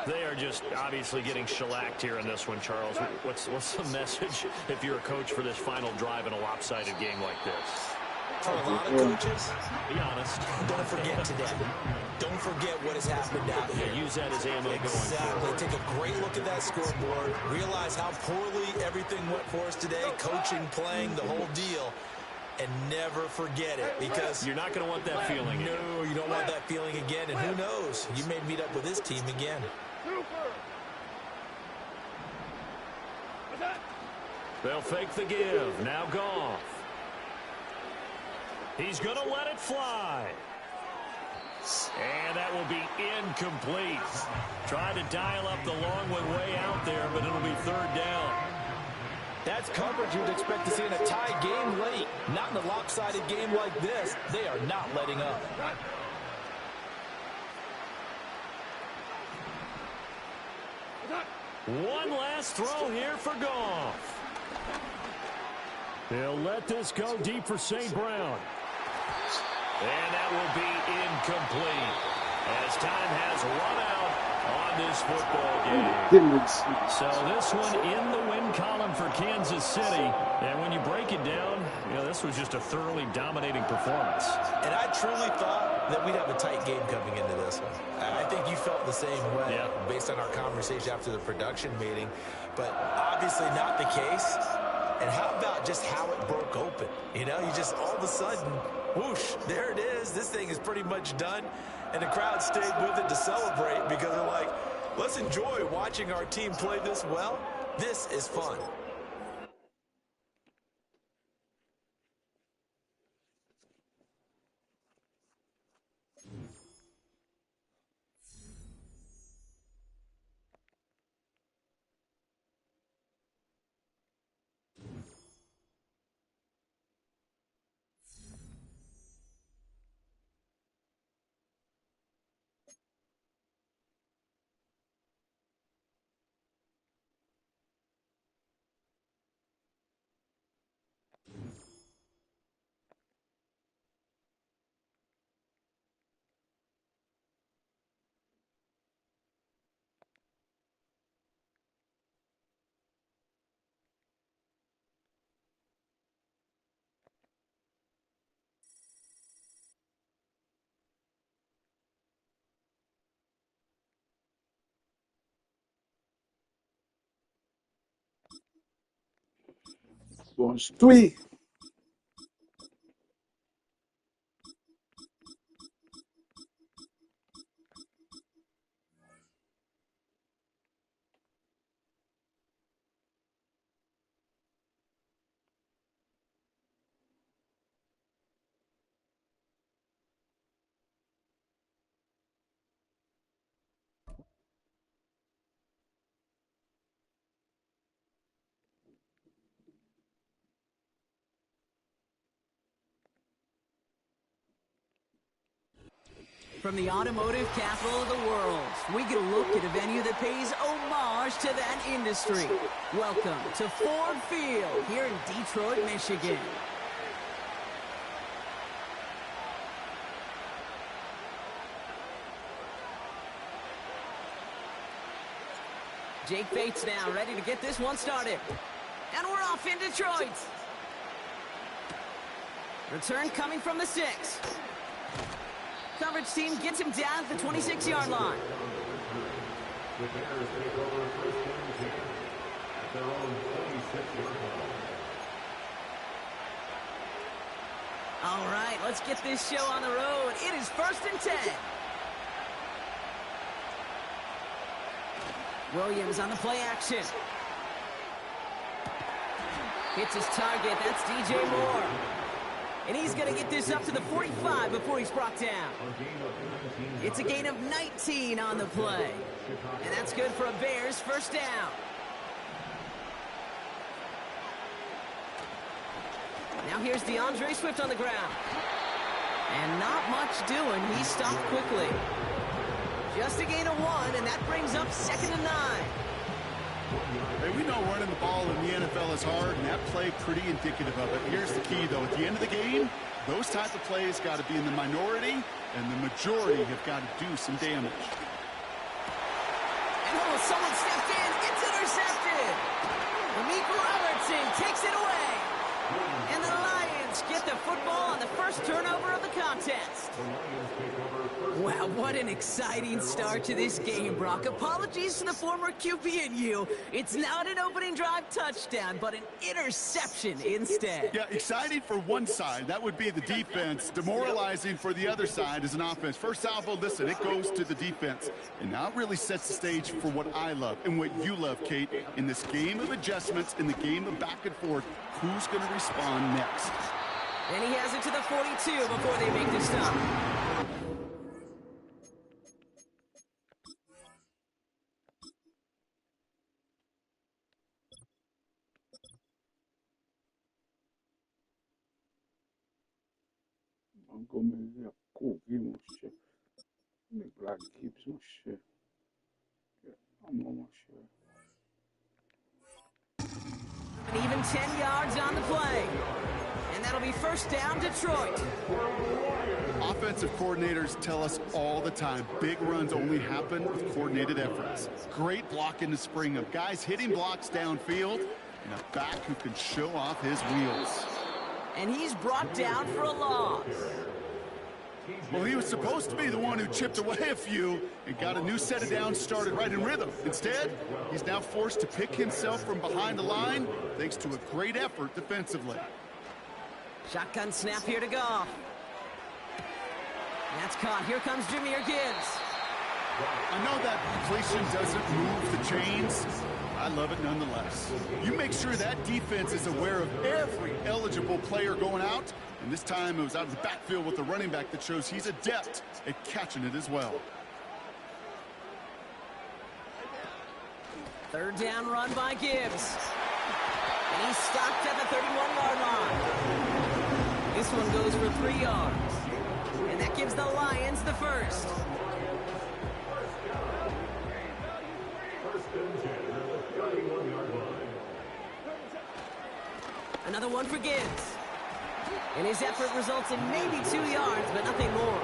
They are just obviously getting shellacked here in this one, Charles. What's the message if you're a coach for this final drive in a lopsided game like this? For a lot of coaches, be honest. Don't forget today. Don't forget what has happened out here. Yeah, use that as ammo going forward. Take a great look at that scoreboard. Realize how poorly everything went for us today. Coaching, playing, the whole deal. And never forget it, because you're not going to want that feeling again. No, you don't want that feeling again. And who knows? You may meet up with this team again. They'll fake the give. Now Goff. He's going to let it fly. And that will be incomplete. Trying to dial up the long way out there, but it'll be third down. That's coverage you'd expect to see in a tie game late. Not in a lopsided game like this. They are not letting up. One last throw here for Goff. They'll let this go deep for St. Brown. And that will be incomplete as time has run out on this football game. So this one in the win column for Kansas City. And when you break it down, you know, this was just a thoroughly dominating performance. And I truly thought that we'd have a tight game coming into this one. I think you felt the same way based on our conversation after the production meeting. But obviously not the case. And how about just how it broke open? You know, you just all of a sudden, whoosh, there it is. This thing is pretty much done. And the crowd stayed with it to celebrate because they're like, let's enjoy watching our team play this well. This is fun. Three. From the automotive capital of the world, we get a look at a venue that pays homage to that industry. Welcome to Ford Field here in Detroit, Michigan. Jake Bates now ready to get this one started. And we're off in Detroit. Return coming from the 6. Coverage team gets him down at the 26-yard line. Bears take over first and 10 at their own 26-yard line. All right, let's get this show on the road. It is 1st and 10. Williams on the play action. Hits his target. That's DJ Moore. And he's going to get this up to the 45 before he's brought down. It's a gain of 19 on the play. And that's good for a Bears first down. Now here's DeAndre Swift on the ground. And not much doing. He stopped quickly. Just a gain of 1, and that brings up 2nd and 9. Hey, we know running the ball in the NFL is hard, and that play pretty indicative of it. Here's the key, though. At the end of the game, those type of plays got to be in the minority, and the majority have got to do some damage. And someone stepped in. It's intercepted. Malik Robertson takes it away. And the Lions get the football on the first turnover of the contest. Wow, what an exciting start to this game, Brock. Apologies to the former QB and you. It's not an opening drive touchdown, but an interception instead. Yeah, exciting for one side. That would be the defense. Demoralizing for the other side as an offense. First salvo, listen, it goes to the defense. And now it really sets the stage for what I love and what you love, Kate, in this game of adjustments, in the game of back and forth. Who's going to respond next? And he has it to the 42 before they make the stop. An even 10 yards on the play. And that'll be first down, Detroit. Offensive coordinators tell us all the time, big runs only happen with coordinated efforts. Great block in the spring of guys hitting blocks downfield and a back who can show off his wheels. And he's brought down for a loss. Well, he was supposed to be the one who chipped away a few and got a new set of downs started right in rhythm. Instead, he's now forced to pick himself from behind the line thanks to a great effort defensively. Shotgun snap here to Goff. That's caught. Here comes Jahmyr Gibbs. I know that completion doesn't move the chains. I love it nonetheless. You make sure that defense is aware of every eligible player going out. And this time it was out of the backfield with the running back that shows he's adept at catching it as well. Third down run by Gibbs. And he's stopped at the 31-yard line. This one goes for 3 yards. And that gives the Lions the first. Another one for Gibbs. And his effort results in maybe 2 yards, but nothing more.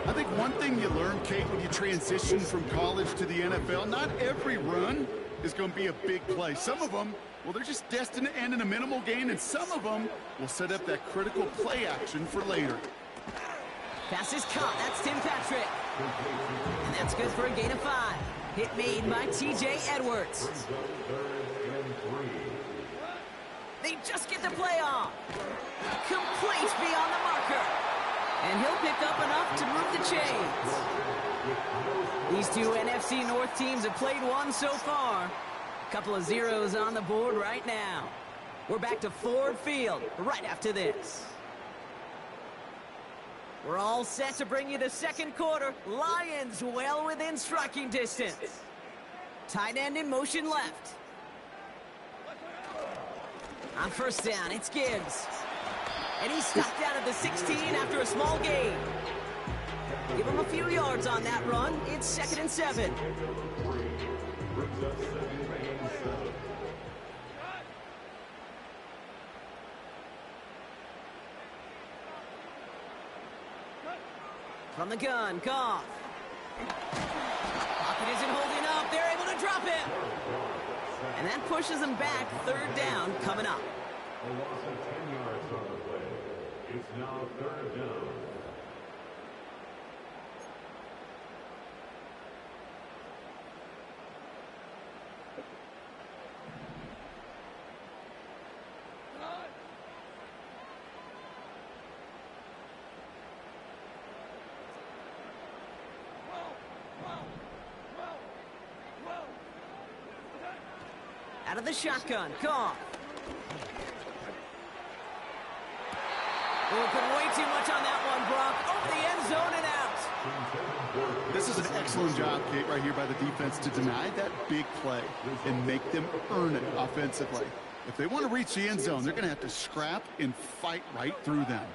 I think one thing you learn, Kate, when you transition from college to the NFL, not every run is going to be a big play. Some of them, well, they're just destined to end in a minimal gain, and some of them will set up that critical play action for later. Pass is caught. That's Tim Patrick. And that's good for a gain of 5. Hit made by T.J. Edwards. They just get the play off. Complete beyond the marker. And he'll pick up enough to move the chains. These two NFC North teams have played one so far. A couple of zeros on the board right now. We're back to Ford Field right after this. We're all set to bring you the second quarter. Lions well within striking distance. Tight end in motion left. On first down, it's Gibbs. And he's stopped out at the 16 after a small gain. Give him a few yards on that run. It's 2nd and 7. From the gun, Goff. Pocket isn't holding up. They're able to drop him. And that pushes them back. Third down coming up. A loss of 10 yards on the play. It's now 3rd down. Out of the shotgun, Goff. Oh, put way too much on that one, Brock. Over the end zone and out. This is an excellent job, Kate, right here by the defense to deny that big play and make them earn it offensively. If they want to reach the end zone, they're going to have to scrap and fight right through them.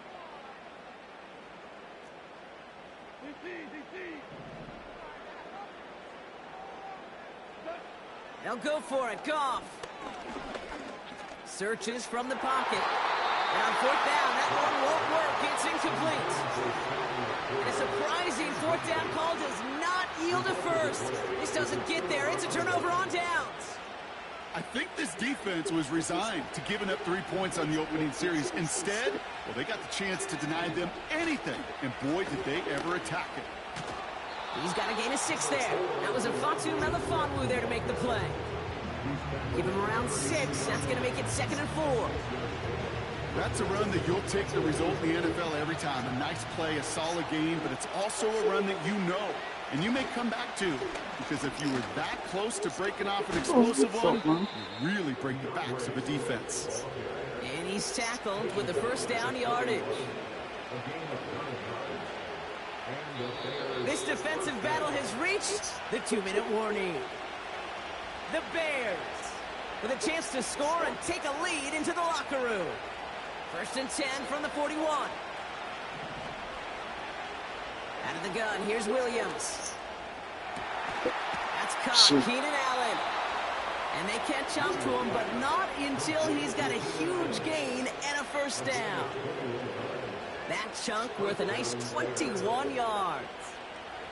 They'll go for it. Goff. Searches from the pocket. And on fourth down, that one won't work. It's incomplete. And a surprising fourth down call does not yield a first. This doesn't get there. It's a turnover on downs. I think this defense was resigned to giving up 3 points on the opening series. Instead, well, they got the chance to deny them anything. And boy, did they ever attack it. He's got a gain of 6 there. That was a Fatu Melifonwu there to make the play. Give him around 6. That's going to make it 2nd and 4. That's a run that you'll take the result in the NFL every time. A nice play, a solid game, but it's also a run that you know and you may come back to, because if you were that close to breaking off an explosive one, you really break the backs of a defense. And he's tackled with the first down yardage. This defensive battle has reached the 2-minute warning. The Bears with a chance to score and take a lead into the locker room. 1st and 10 from the 41. Out of the gun, here's Williams. That's caught, Keenan Allen. And they catch up to him, but not until he's got a huge gain and a first down. That chunk worth a nice 21 yards.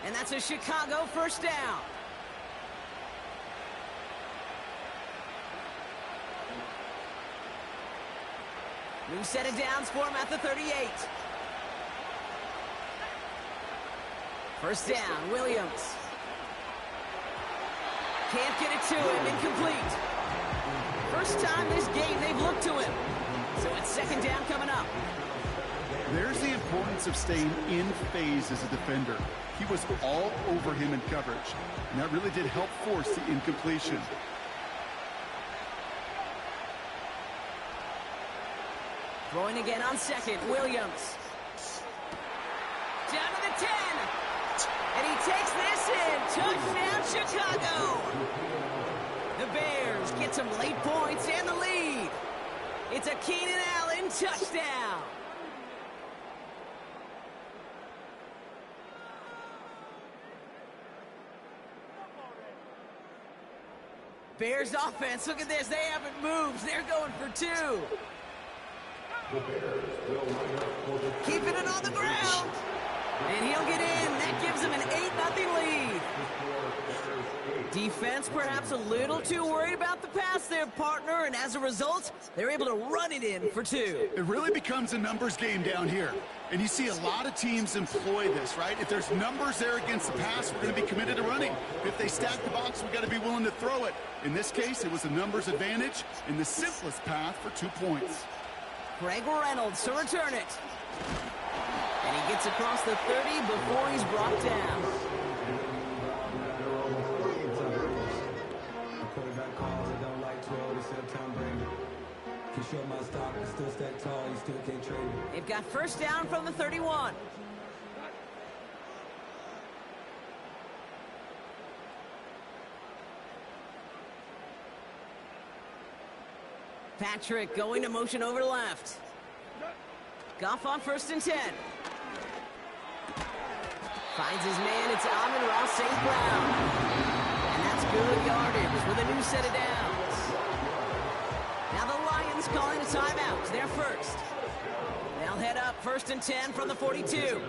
And that's a Chicago first down. New set of downs for him at the 38. First down, Williams. Can't get it to him, incomplete. First time this game they've looked to him. So it's 2nd down coming up. There's the importance of staying in phase as a defender. He was all over him in coverage, and that really did help force the incompletion. Throwing again on 2nd, Williams. Down to the 10. And he takes this in. Touchdown, Chicago. The Bears get some late points and the lead. It's a Keenan Allen touchdown. Bears offense, look at this. They haven't moved. They're going for 2. Keeping it on the ground. And he'll get in. That gives him an 8-0 lead. Defense perhaps a little too worried about the pass there, partner, and as a result, they're able to run it in for 2. It really becomes a numbers game down here. And you see a lot of teams employ this, right? If there's numbers there against the pass, we're going to be committed to running. If they stack the box, we've got to be willing to throw it. In this case, it was a numbers advantage and the simplest path for 2 points. Greg Reynolds to return it. And he gets across the 30 before he's brought down. They've got first down from the 31. Patrick going to motion over left. Goff on 1st and 10. Finds his man. It's Amon-Ra St. Brown. And that's good yardage with a new set of downs. Now the Lions calling a timeout. They're first. They'll head up 1st and 10 from the 42.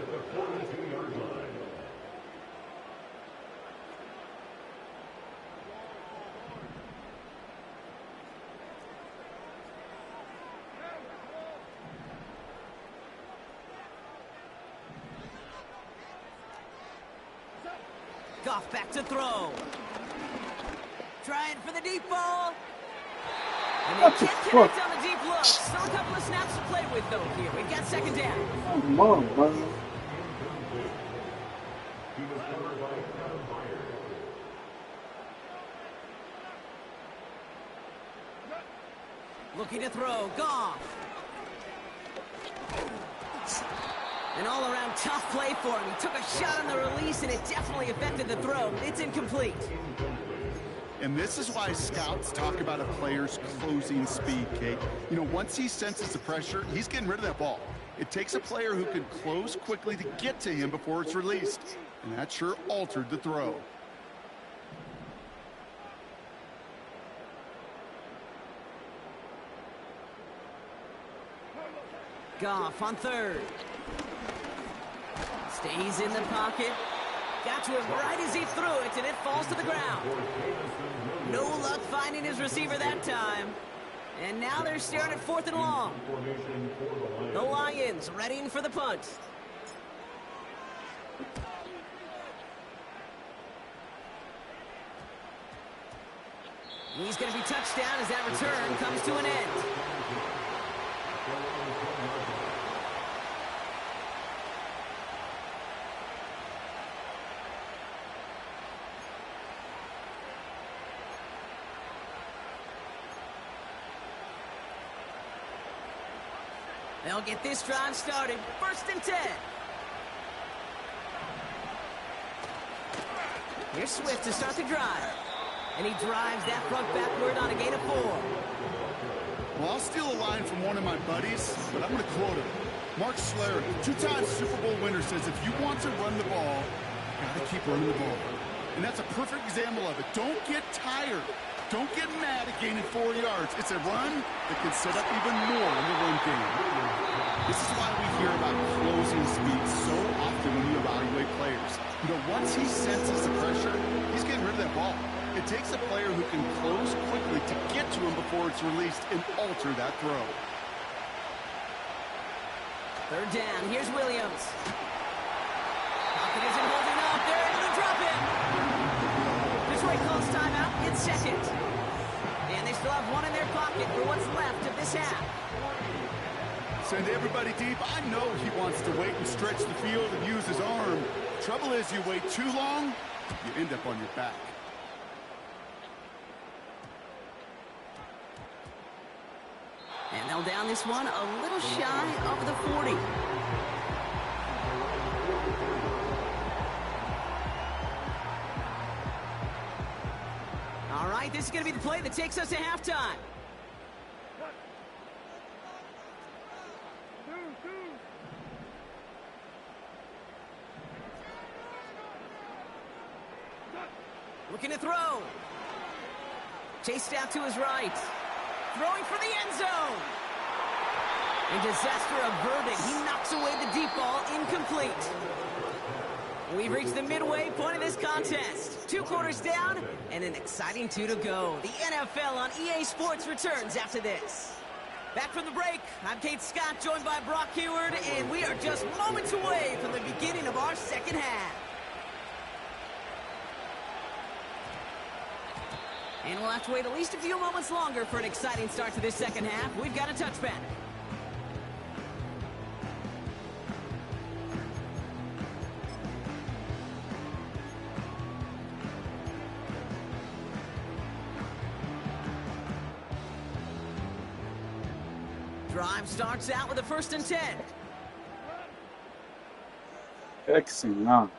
Goff back to throw. Trying for the deep ball. And they can't connect on the deep look. Still a couple of snaps to play with, though, here. We've got 2nd down. Come on, bro. Looking to throw. Goff. An all-around tough play for him. He took a shot on the release, and it definitely affected the throw. It's incomplete. And this is why scouts talk about a player's closing speed, Kate. You know, once he senses the pressure, he's getting rid of that ball. It takes a player who can close quickly to get to him before it's released. And that sure altered the throw. Goff on third. Stays in the pocket. Got to him right as he threw it, and it falls to the ground. No luck finding his receiver that time. And now they're staring at 4th and long. The Lions readying for the punt. He's going to be touchdown as that return comes to an end. They'll get this drive started. 1st and 10. Here's Swift to start the drive. And he drives that front backward on a gain of 4. Well, I'll steal a line from one of my buddies, but I'm going to quote him. Mark Schlereth, 2-time Super Bowl winner, says if you want to run the ball, you got to keep running the ball. And that's a perfect example of it. Don't get tired. Don't get mad at gaining 4 yards. It's a run that can set up even more in the run game. This is why we hear about closing speed so often when we evaluate players. You know, once he senses the pressure, he's getting rid of that ball. It takes a player who can close quickly to get to him before it's released and alter that throw. 3rd down. Here's Williams. Pocket isn't holding up. They're able to drop him. Detroit calls timeout in 2nd. And they still have one in their pocket for what's left of this half. Send everybody deep. I know he wants to wait and stretch the field and use his arm. Trouble is, you wait too long, you end up on your back. And they'll down this one a little shy of the 40. All right, this is going to be the play that takes us to halftime. Looking to throw. Chased out to his right. Throwing for the end zone. A disaster averted. He knocks away the deep ball, incomplete. We've reached the midway point of this contest. 2 quarters down and an exciting 2 to go. The NFL on EA Sports returns after this. Back from the break, I'm Kate Scott, joined by Brock Huard, and we are just moments away from the beginning of our second half. And we'll have to wait at least a few moments longer for an exciting start to this second half. We've got a touchback. Drive starts out with a 1st and 10. Excellent.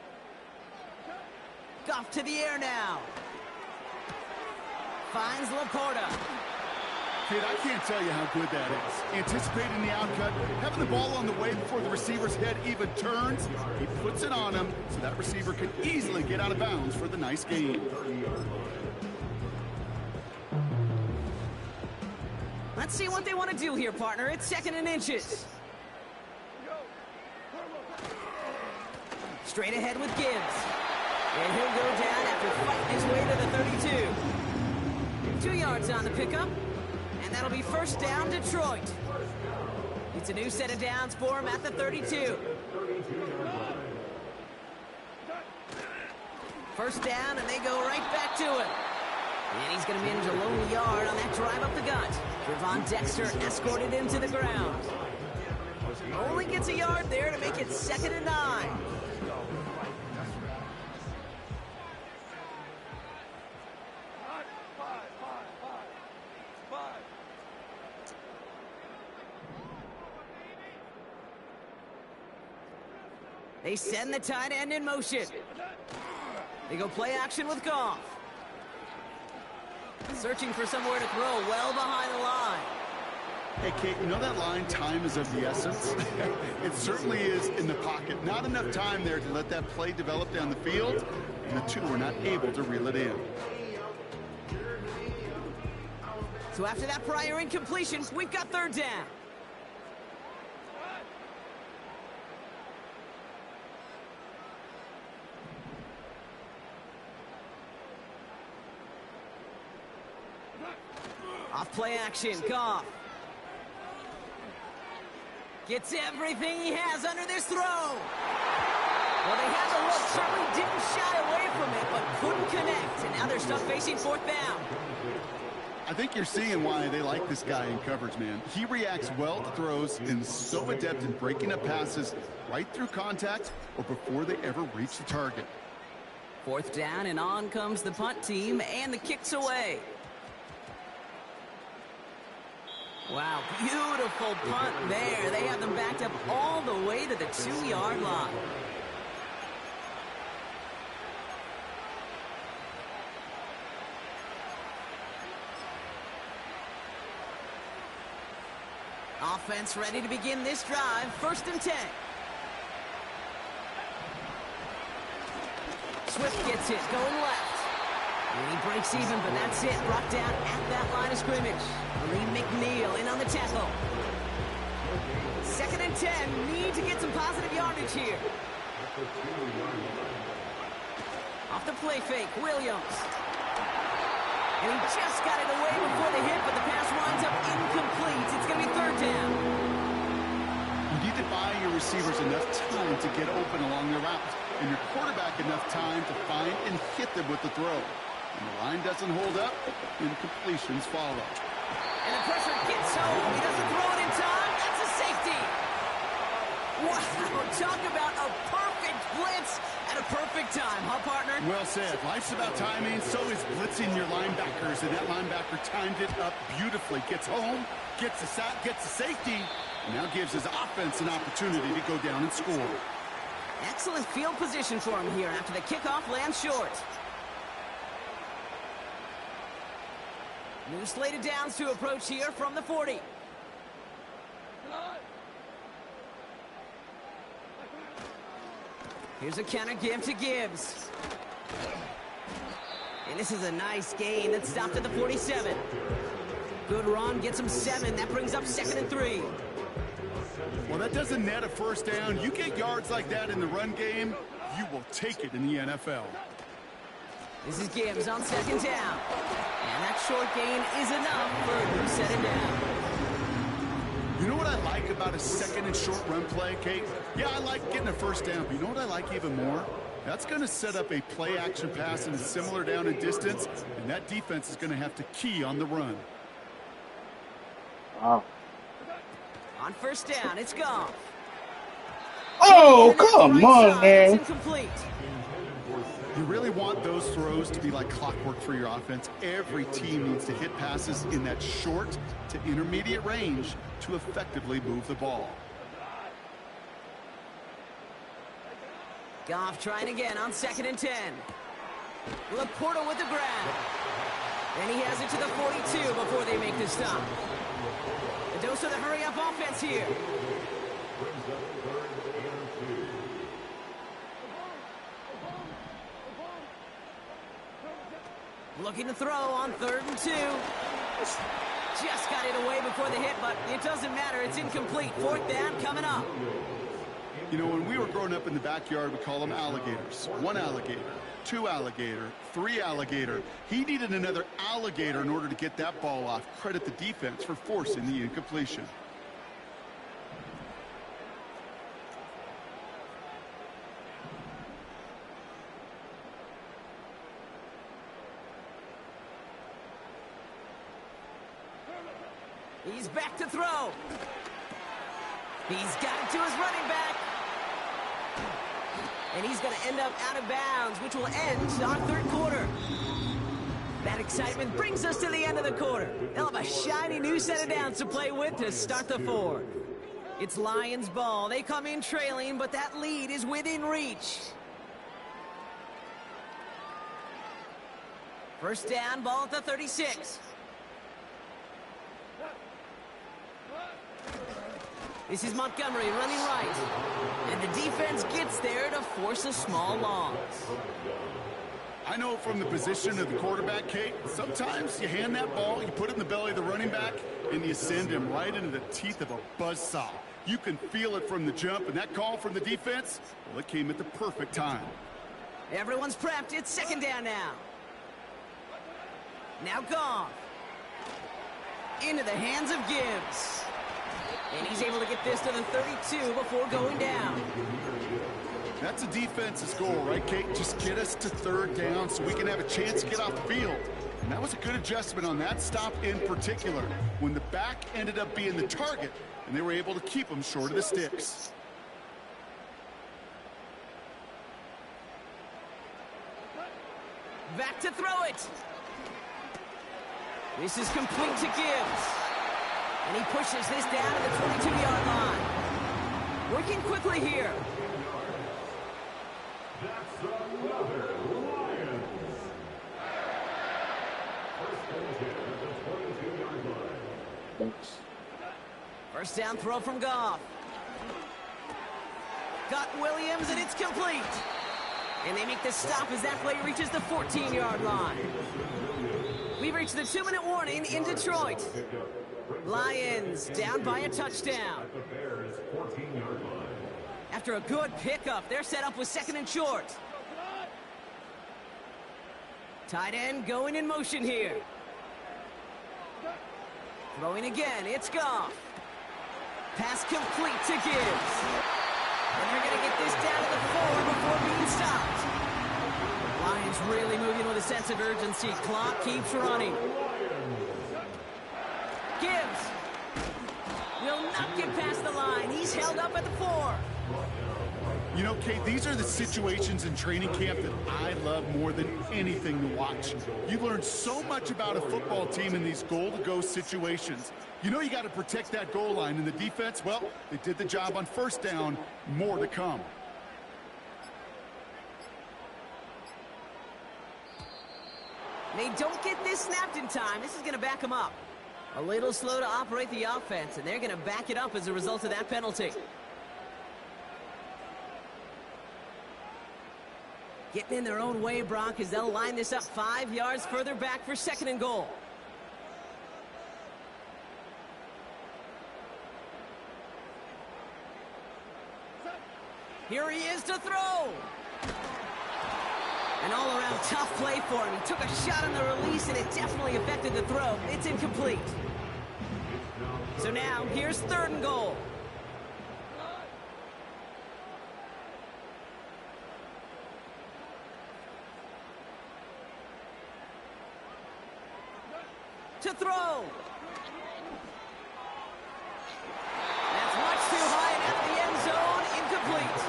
Goff to the air now. Finds Laporta. Kid, I can't tell you how good that is. Anticipating the outcut, having the ball on the way before the receiver's head even turns, he puts it on him so that receiver can easily get out of bounds for the nice gain. Let's see what they want to do here, partner. It's 2nd and inches. Straight ahead with Gibbs. And he'll go down after fighting his way to the 32. 2 yards on the pickup, and that'll be 1st down, Detroit. It's a new set of downs for him at the 32. 1st down, and they go right back to it. And he's going to manage a lone yard on that drive up the gut. Trevon Dexter escorted him to the ground. Only gets a yard there to make it 2nd and 9. They send the tight end in motion. They go play action with Goff. Searching for somewhere to throw well behind the line. Hey, Kate, you know that line, time is of the essence? It certainly is in the pocket. Not enough time there to let that play develop down the field, and the two were not able to reel it in. So after that prior incompletion, we've got third down. Off play action, Goff. Gets everything he has under this throw. Well, they had the look, certainly didn't shy away from it, but couldn't connect. And now they're stuck facing fourth down. I think you're seeing why they like this guy in coverage, man. He reacts well to throws and is so adept in breaking up passes right through contact or before they ever reach the target. Fourth down, and on comes the punt team, and the kick's away. Wow, beautiful punt there. They have them backed up all the way to the 2-yard line. Offense ready to begin this drive. 1st and 10. Swift gets it, going left. And he breaks even, but that's it. Brought down at that line of scrimmage. Lee McNeil in on the tackle. 2nd and 10. Need to get some positive yardage here. Off the play fake, Williams. And he just got it away before the hit, but the pass winds up incomplete. It's going to be 3rd down. You need to buy your receivers enough time to get open along the route, and your quarterback enough time to find and hit them with the throw. When the line doesn't hold up, incompletions follow. And the pressure gets home. He doesn't throw it in time. That's a safety. Wow, talk about a perfect blitz at a perfect time, huh, partner? Well said. Life's about timing, so is blitzing your linebackers, and that linebacker timed it up beautifully. Gets home, gets the safety, and now gives his offense an opportunity to go down and score. Excellent field position for him here after the kickoff lands short. New slated downs to approach here from the 40. Here's a counter give to Gibbs. And this is a nice gain that stopped at the 47. Good run, gets him 7. That brings up 2nd and 3. Well, that doesn't net a 1st down. You get yards like that in the run game, you will take it in the NFL. This is Gibbs on 2nd down. And that short gain is enough for a new set it down. You know what I like about a 2nd and short run play, Kate? Yeah, I like getting a 1st down, but you know what I like even more? That's going to set up a play action pass in a similar down and distance, and that defense is going to have to key on the run. Wow. On 1st down, it's Goff. Oh, come on, man. It's incomplete. You really want those throws to be like clockwork for your offense. Every team needs to hit passes in that short to intermediate range to effectively move the ball. Goff trying again on 2nd and 10. Laporta with the grab. And he has it to the 42 before they make the stop. A dose of the hurry-up offense here. Looking to throw on 3rd and 2. Just got it away before the hit, but it doesn't matter. It's incomplete. 4th down coming up. You know, when we were growing up in the backyard, we call them alligators. 1 alligator, 2 alligator, 3 alligator. He needed another alligator in order to get that ball off. Credit the defense for forcing the incompletion. He's back to throw. He's got it to his running back. And he's going to end up out of bounds, which will end our 3rd quarter. That excitement brings us to the end of the quarter. They'll have a shiny new set of downs to play with to start the 4th. It's Lions ball. They come in trailing, but that lead is within reach. First down, ball at the 36. This is Montgomery running right. And the defense gets there to force a small loss. I know from the position of the quarterback, Kate, sometimes you hand that ball, you put it in the belly of the running back, and you send him right into the teeth of a buzzsaw. You can feel it from the jump, and that call from the defense, well, it came at the perfect time. Everyone's prepped. It's second down now. Now Goff. Into the hands of Gibbs. And he's able to get this to the 32 before going down. That's a defense's goal, right, Kate? Just get us to third down so we can have a chance to get off the field. And that was a good adjustment on that stop in particular, when the back ended up being the target, and they were able to keep him short of the sticks. Back to throw it. This is complete to Gibbs. And he pushes this down to the 22-yard line. Working quickly here. First down throw from Goff. Got Williams, and it's complete. And they make the stop as that play reaches the 14-yard line. We've reached the 2-minute warning in Detroit. Lions down by a touchdown. After a good pickup, their setup was second and short. Tight end going in motion here. Throwing again, it's Goff. Pass complete to Gibbs. And they're going to get this down to the 4 before being stopped. Lions really moving with a sense of urgency. Clock keeps running. Gibbs will not get past the line. He's held up at the 4. You know, Kate, these are the situations in training camp that I love more than anything to watch. You learn so much about a football team in these goal-to-go situations. You know you got to protect that goal line, and the defense, well, they did the job on first down. More to come. They don't get this snapped in time. This is going to back them up. A little slow to operate the offense, and they're going to back it up as a result of that penalty. Getting in their own way, Brock, as they'll line this up 5 yards further back for second and goal. Here he is to throw. An all-around tough play for him. He took a shot on the release, and it definitely affected the throw. It's incomplete. So now, here's third and goal. To throw. That's much too high and out of the end zone. Incomplete.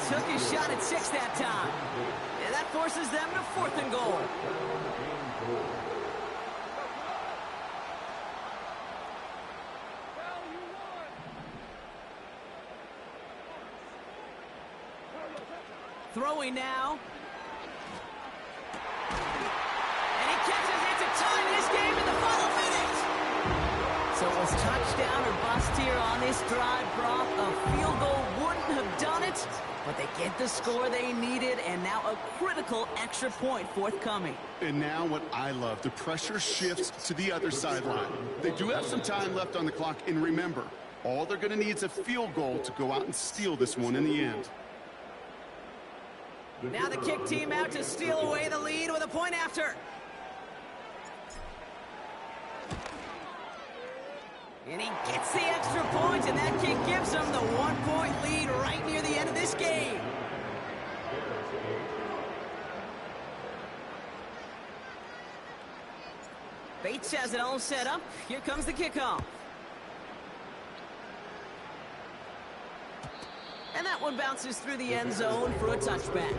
Took his shot at 6 that time. And that forces them to fourth and goal. Throwing now. And he catches it to tie this game in the final minute. So it was touchdown or bust here on this drive, Brock. A field goal wouldn't have done it, but they get the score they needed, and now a critical extra point forthcoming. And now what I love, the pressure shifts to the other sideline. They do have some time left on the clock, and remember, all they're going to need is a field goal to go out and steal this one in the end. Now the kick team out to steal away the lead with a point after. And he gets the extra point, and that kick gives them the 1-point lead right near the end of this game. Bates has it all set up. Here comes the kickoff. And that one bounces through the end zone for a touchback.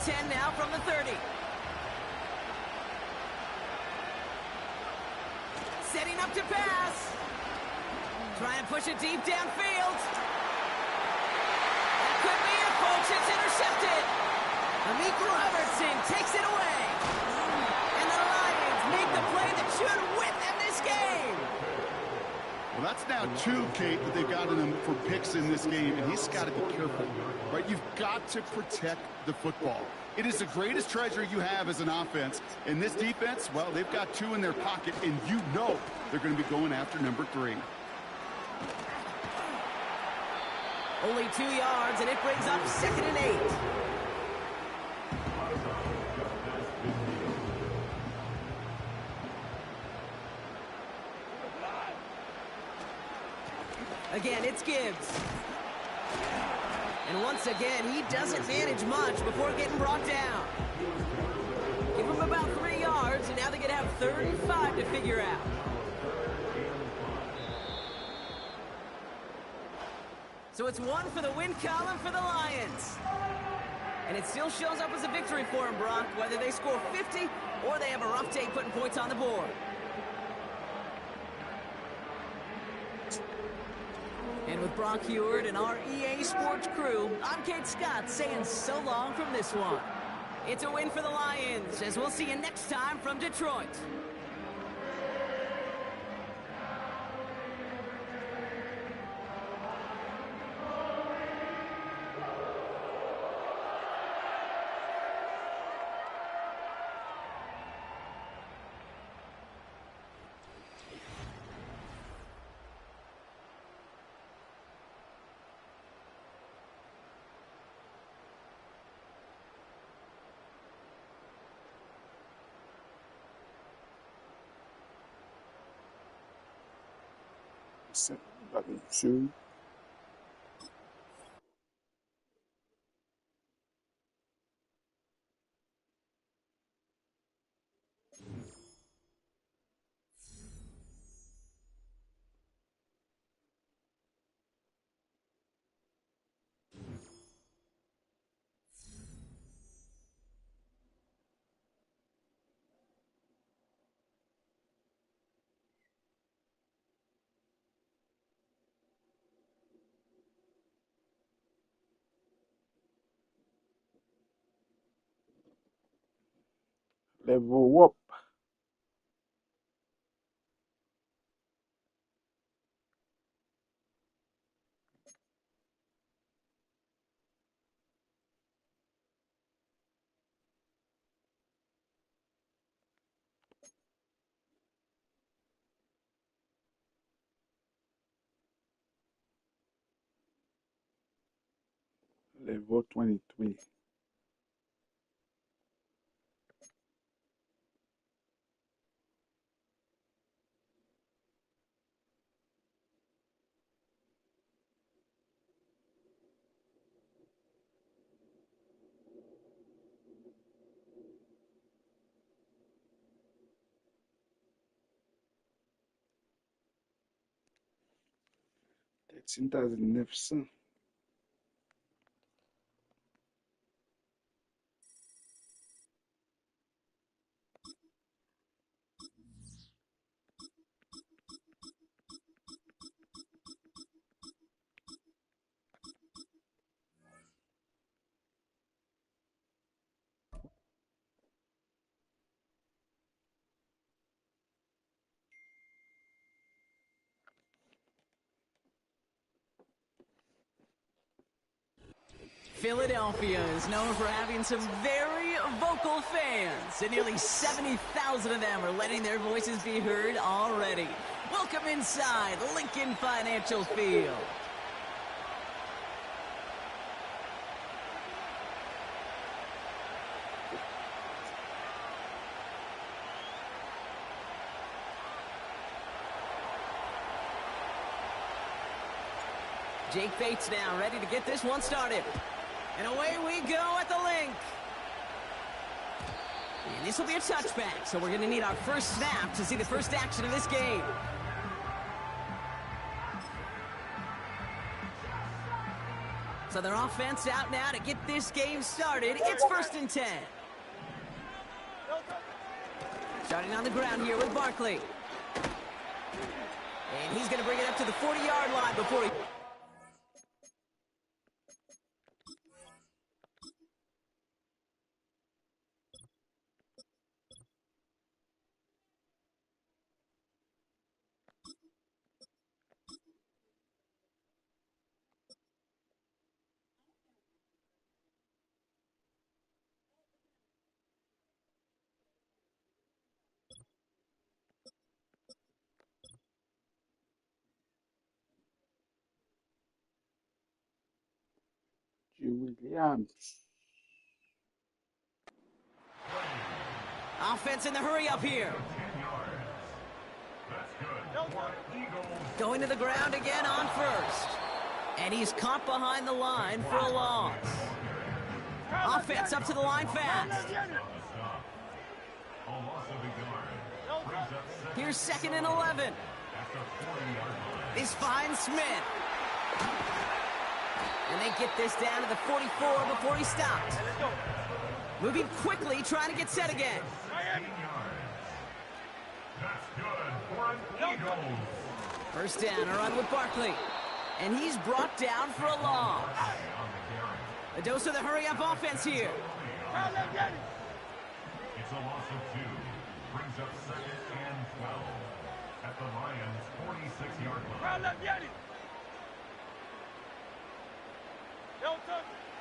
and 10 now from the 30. Setting up to pass. Trying to push it deep downfield. That could be it, folks. It's intercepted. Amik Robertson takes it away. And the Lions make the play that should win them this game. Well, that's now 2, Kate, that they've gotten him for picks in this game, and he's got to be careful, right? You've got to protect the football. It is the greatest treasure you have as an offense. And this defense, well, they've got 2 in their pocket, and you know they're going to be going after number 3. Only 2 yards, and it brings up 2nd and 8. Again, it's Gibbs. And once again, he doesn't manage much before getting brought down. Give him about 3 yards, and now they're going to have 3rd and 5 to figure out. So it's 1 for the win column for the Lions. And it still shows up as a victory for them, Brock, whether they score 50 or they have a rough day putting points on the board. And with Brock Huard and our EA Sports crew, I'm Kate Scott saying so long from this one. It's a win for the Lions, as we'll see you next time from Detroit. Shoe. Level up. Level 23. $13,900. Philadelphia is known for having some very vocal fans, and nearly 70,000 of them are letting their voices be heard already. Welcome inside Lincoln Financial Field. Jake Bates now ready to get this one started. And away we go at the link. And this will be a touchback, so we're going to need our first snap to see the first action of this game. So their offense out now to get this game started. It's 1st and 10. Starting on the ground here with Barkley. And he's going to bring it up to the 40-yard line before he... Williams. Offense in the hurry up here. Going to the ground again on first. And he's caught behind the line for a loss. Offense up to the line fast. Here's 2nd and 11. This finds Smith. And they get this down to the 44 before he stops. Moving quickly, trying to get set again. First down, a run with Barkley. And he's brought down for a loss. A dose of the hurry-up offense here. It's a loss of 2. Brings up 2nd and 12 at the Lions' 46-yard line.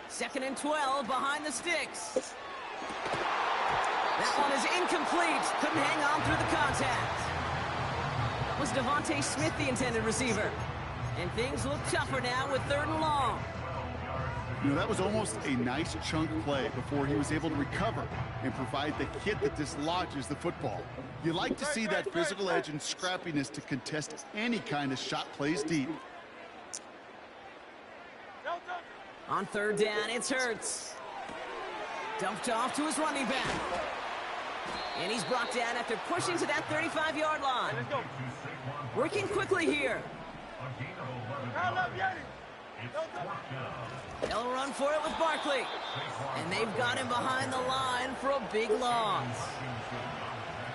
2nd and 12 behind the sticks. That one is incomplete. Couldn't hang on through the contact. That was Devontae Smith, the intended receiver. And things look tougher now with 3rd and long. You know, that was almost a nice chunk play before he was able to recover and provide the hit that dislodges the football. You like to see that physical edge and scrappiness to contest any kind of shot plays deep. On 3rd down, it's Hurts. Dumped off to his running back. And he's brought down after pushing to that 35-yard line. Working quickly here. They'll run for it with Barkley. And they've got him behind the line for a big loss.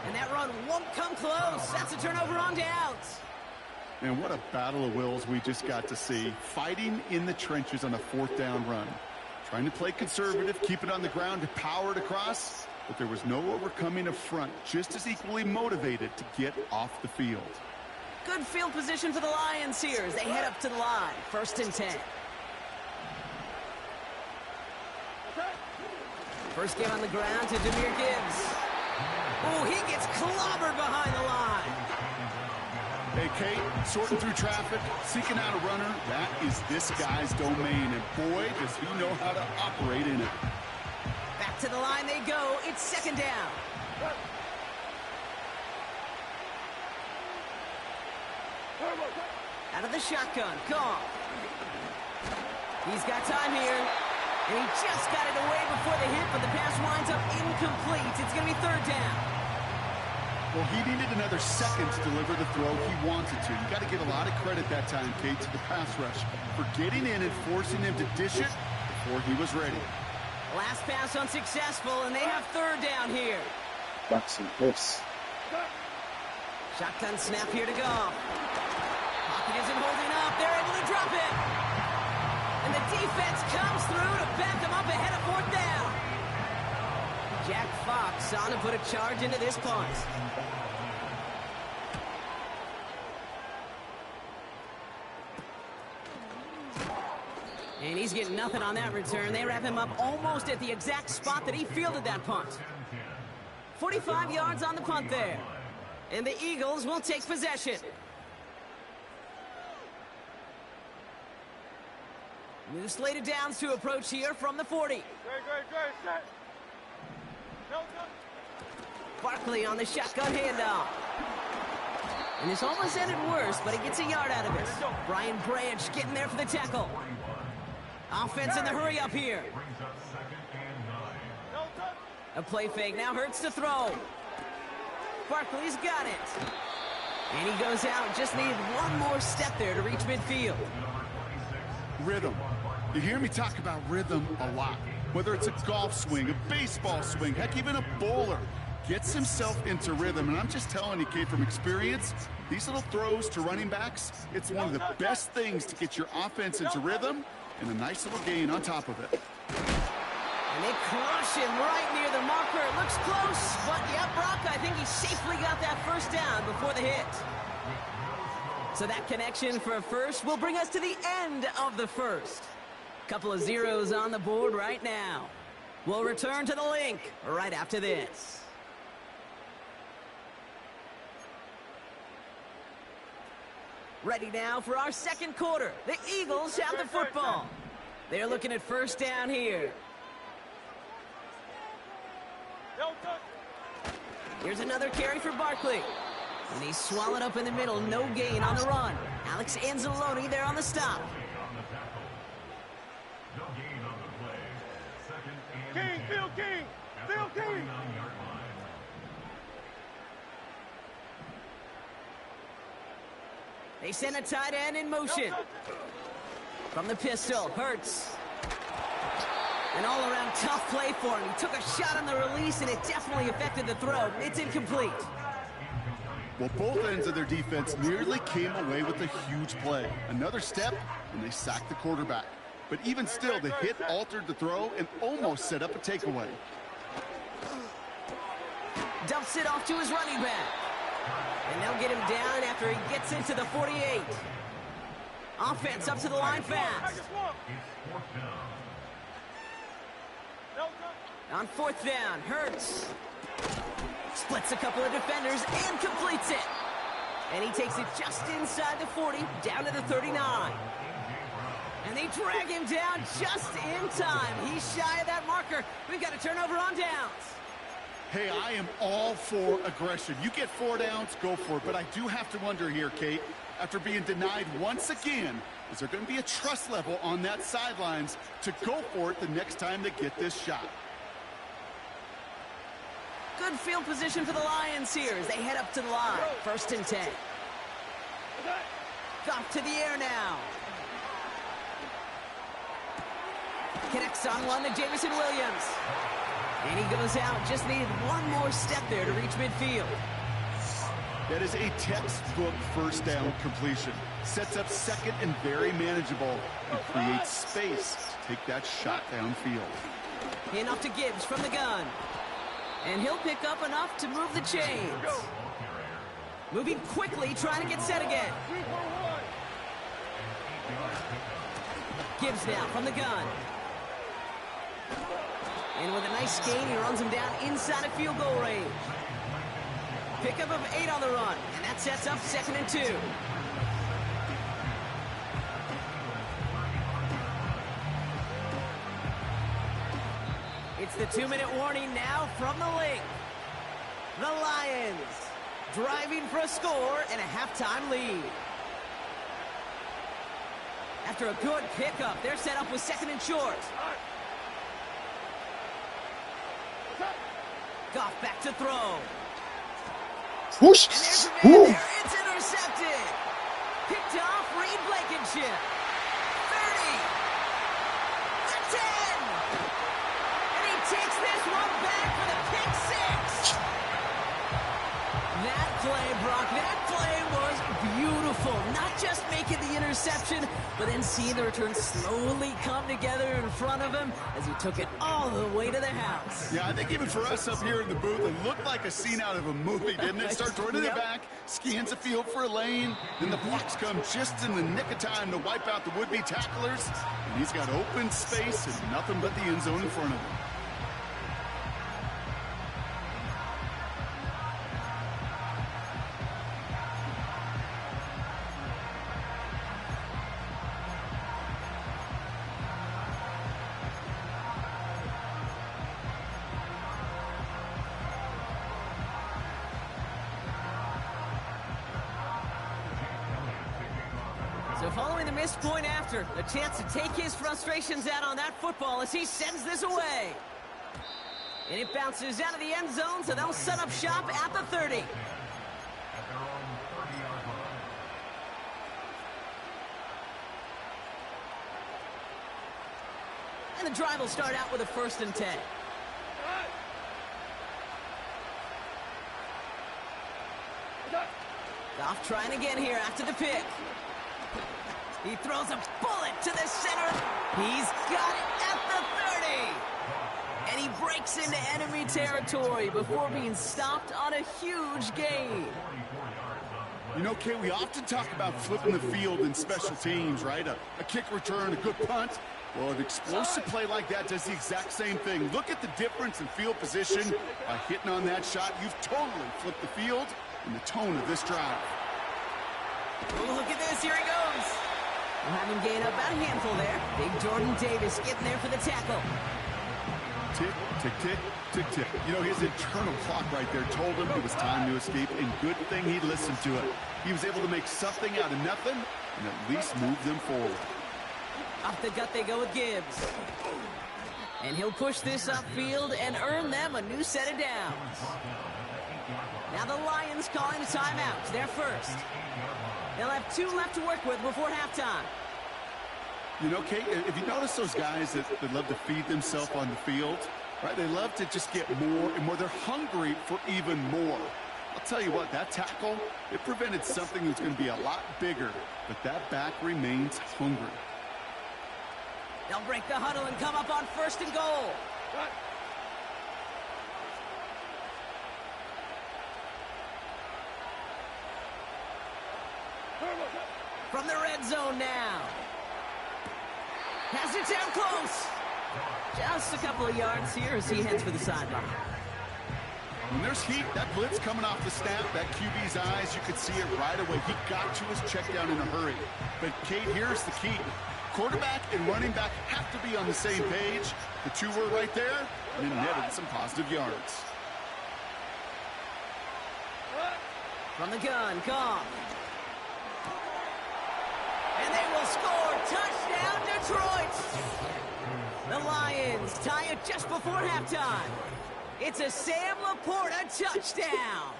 And that run won't come close. That's a turnover on downs. And what a battle of wills we just got to see. Fighting in the trenches on a 4th down run. Trying to play conservative, keep it on the ground to power it across. But there was no overcoming a front, just as equally motivated to get off the field. Good field position for the Lions here as they head up to the line. 1st and 10. First game on the ground to Jahmyr Gibbs. Oh, he gets clobbered behind the line. Hey, Kate, sorting through traffic, seeking out a runner, that is this guy's domain, and boy, does he know how to operate in it. Back to the line they go. It's 2nd down. Out of the shotgun, Goff. He's got time here, and he just got it away before the hit, but the pass winds up incomplete. It's going to be 3rd down. Well, he needed another second to deliver the throw he wanted to. You got to give a lot of credit that time, Kate, to the pass rush for getting in and forcing him to dish it before he was ready. Last pass unsuccessful, and they have 3rd down here. Jackson Hurts. Shotgun snap here to go. Pocket isn't holding up. They're able to drop it. And the defense comes through to back them up ahead of 4th down. Jack Fox on to put a charge into this punt. And he's getting nothing on that return. They wrap him up almost at the exact spot that he fielded that punt. 45 yards on the punt there. And the Eagles will take possession. New slated downs to approach here from the 40. Barkley on the shotgun handoff. And this almost ended worse, but he gets a yard out of it. Brian Branch getting there for the tackle. Offense in the hurry up here. A play fake now Hurts to throw. Barkley's got it. And he goes out. Just needed one more step there to reach midfield. Rhythm. You hear me talk about rhythm a lot. Whether it's a golf swing, a baseball swing, heck, even a bowler gets himself into rhythm. And I'm just telling you, Kate, from experience, these little throws to running backs, it's one of the best things to get your offense into rhythm and a nice little gain on top of it. And they crush him right near the marker. It looks close, but yeah, Brock, I think he safely got that first down before the hit. So that connection for a first will bring us to the end of the first. Couple of zeros on the board right now. We'll return to the link right after this. Ready now for our second quarter. The Eagles have the football. They're looking at first down here. Here's another carry for Barkley. And he's swallowed up in the middle. No gain on the run. Alex Anzalone there on the stop. King, Phil King! Phil King! They send a tight end in motion. From the pistol, Hurts. An all-around tough play for him. He took a shot on the release, and it definitely affected the throw. It's incomplete. Well, both ends of their defense nearly came away with a huge play. Another step, and they sacked the quarterback. But even still, the hit altered the throw and almost set up a takeaway. Dumps it off to his running back. And they'll get him down after he gets into the 48. Offense up to the line fast. On fourth down, Hurts. Splits a couple of defenders and completes it. And he takes it just inside the 40, down to the 39. And they drag him down just in time. He's shy of that marker. We've got a turnover on downs. Hey, I am all for aggression. You get 4 downs, go for it. But I do have to wonder here, Kate, after being denied once again, is there going to be a trust level on that sidelines to go for it the next time they get this shot? Good field position for the Lions here as they head up to the line. First and 10. Off to the air now. Connects on one to Jameson Williams. And he goes out. Just needed one more step there to reach midfield. That is a textbook first down completion. Sets up second and very manageable and creates space to take that shot downfield. Enough to Gibbs from the gun. And he'll pick up enough to move the chains. Moving quickly, trying to get set again. Gibbs now from the gun. And with a nice gain, he runs him down inside of field goal range. Pickup of 8 on the run, and that sets up 2nd and 2. It's the 2-minute warning now from the link. The Lions driving for a score and a halftime lead. After a good pickup, they're set up with 2nd and short. Goff back to throw. Whoosh! And there's a man there. It's intercepted. Picked off Reed Blankenship. 30. The 10. And he takes this one back for the pick 6. That play, Brock, that play was beautiful. Not just making the interception, but then seeing the return slowly come together in front of him as he took it all the way to the house. Yeah, I think even for us up here in the booth, it looked like a scene out of a movie, didn't it? Starts running the back, scans the field for a lane, then the blocks come just in the nick of time to wipe out the would-be tacklers, and he's got open space and nothing but the end zone in front of him. So following the missed point after, a chance to take his frustrations out on that football as he sends this away. And it bounces out of the end zone, so they'll set up shop at the 30. And the drive will start out with a 1st and 10. Goff trying again here after the pick. He throws a bullet to the center. He's got it at the 30. And he breaks into enemy territory before being stopped on a huge gain. You know, Kay, we often talk about flipping the field in special teams, right? A kick return, a good punt. Well, an explosive play like that does the exact same thing. Look at the difference in field position. By hitting on that shot, you've totally flipped the field and the tone of this drive. Oh, look at this. Here he goes. We'll have him gain up about a handful there. Big Jordan Davis getting there for the tackle. Tick, tick, tick, tick, tick. You know, his internal clock right there told him it was time to escape, and good thing he listened to it. He was able to make something out of nothing and at least move them forward. Off the gut they go with Gibbs. And he'll push this upfield and earn them a new set of downs. Now the Lions calling a timeout. They're first. They'll have 2 left to work with before halftime. You know, Kate, if you notice those guys that love to feed themselves on the field, right? They love to just get more and more. They're hungry for even more. I'll tell you what, that tackle, it prevented something that's going to be a lot bigger, but that back remains hungry. They'll break the huddle and come up on 1st and goal. From the red zone now. Has it down close. Just a couple of yards here as he heads for the sideline. When there's heat, that blitz coming off the snap, that QB's eyes, you could see it right away. He got to his check down in a hurry. But, Kate, here's the key. Quarterback and running back have to be on the same page. The 2 were right there, and it netted some positive yards. From the gun, Goff. And they will score. Touchdown, Detroit. The Lions tie it just before halftime. It's a Sam Laporta touchdown.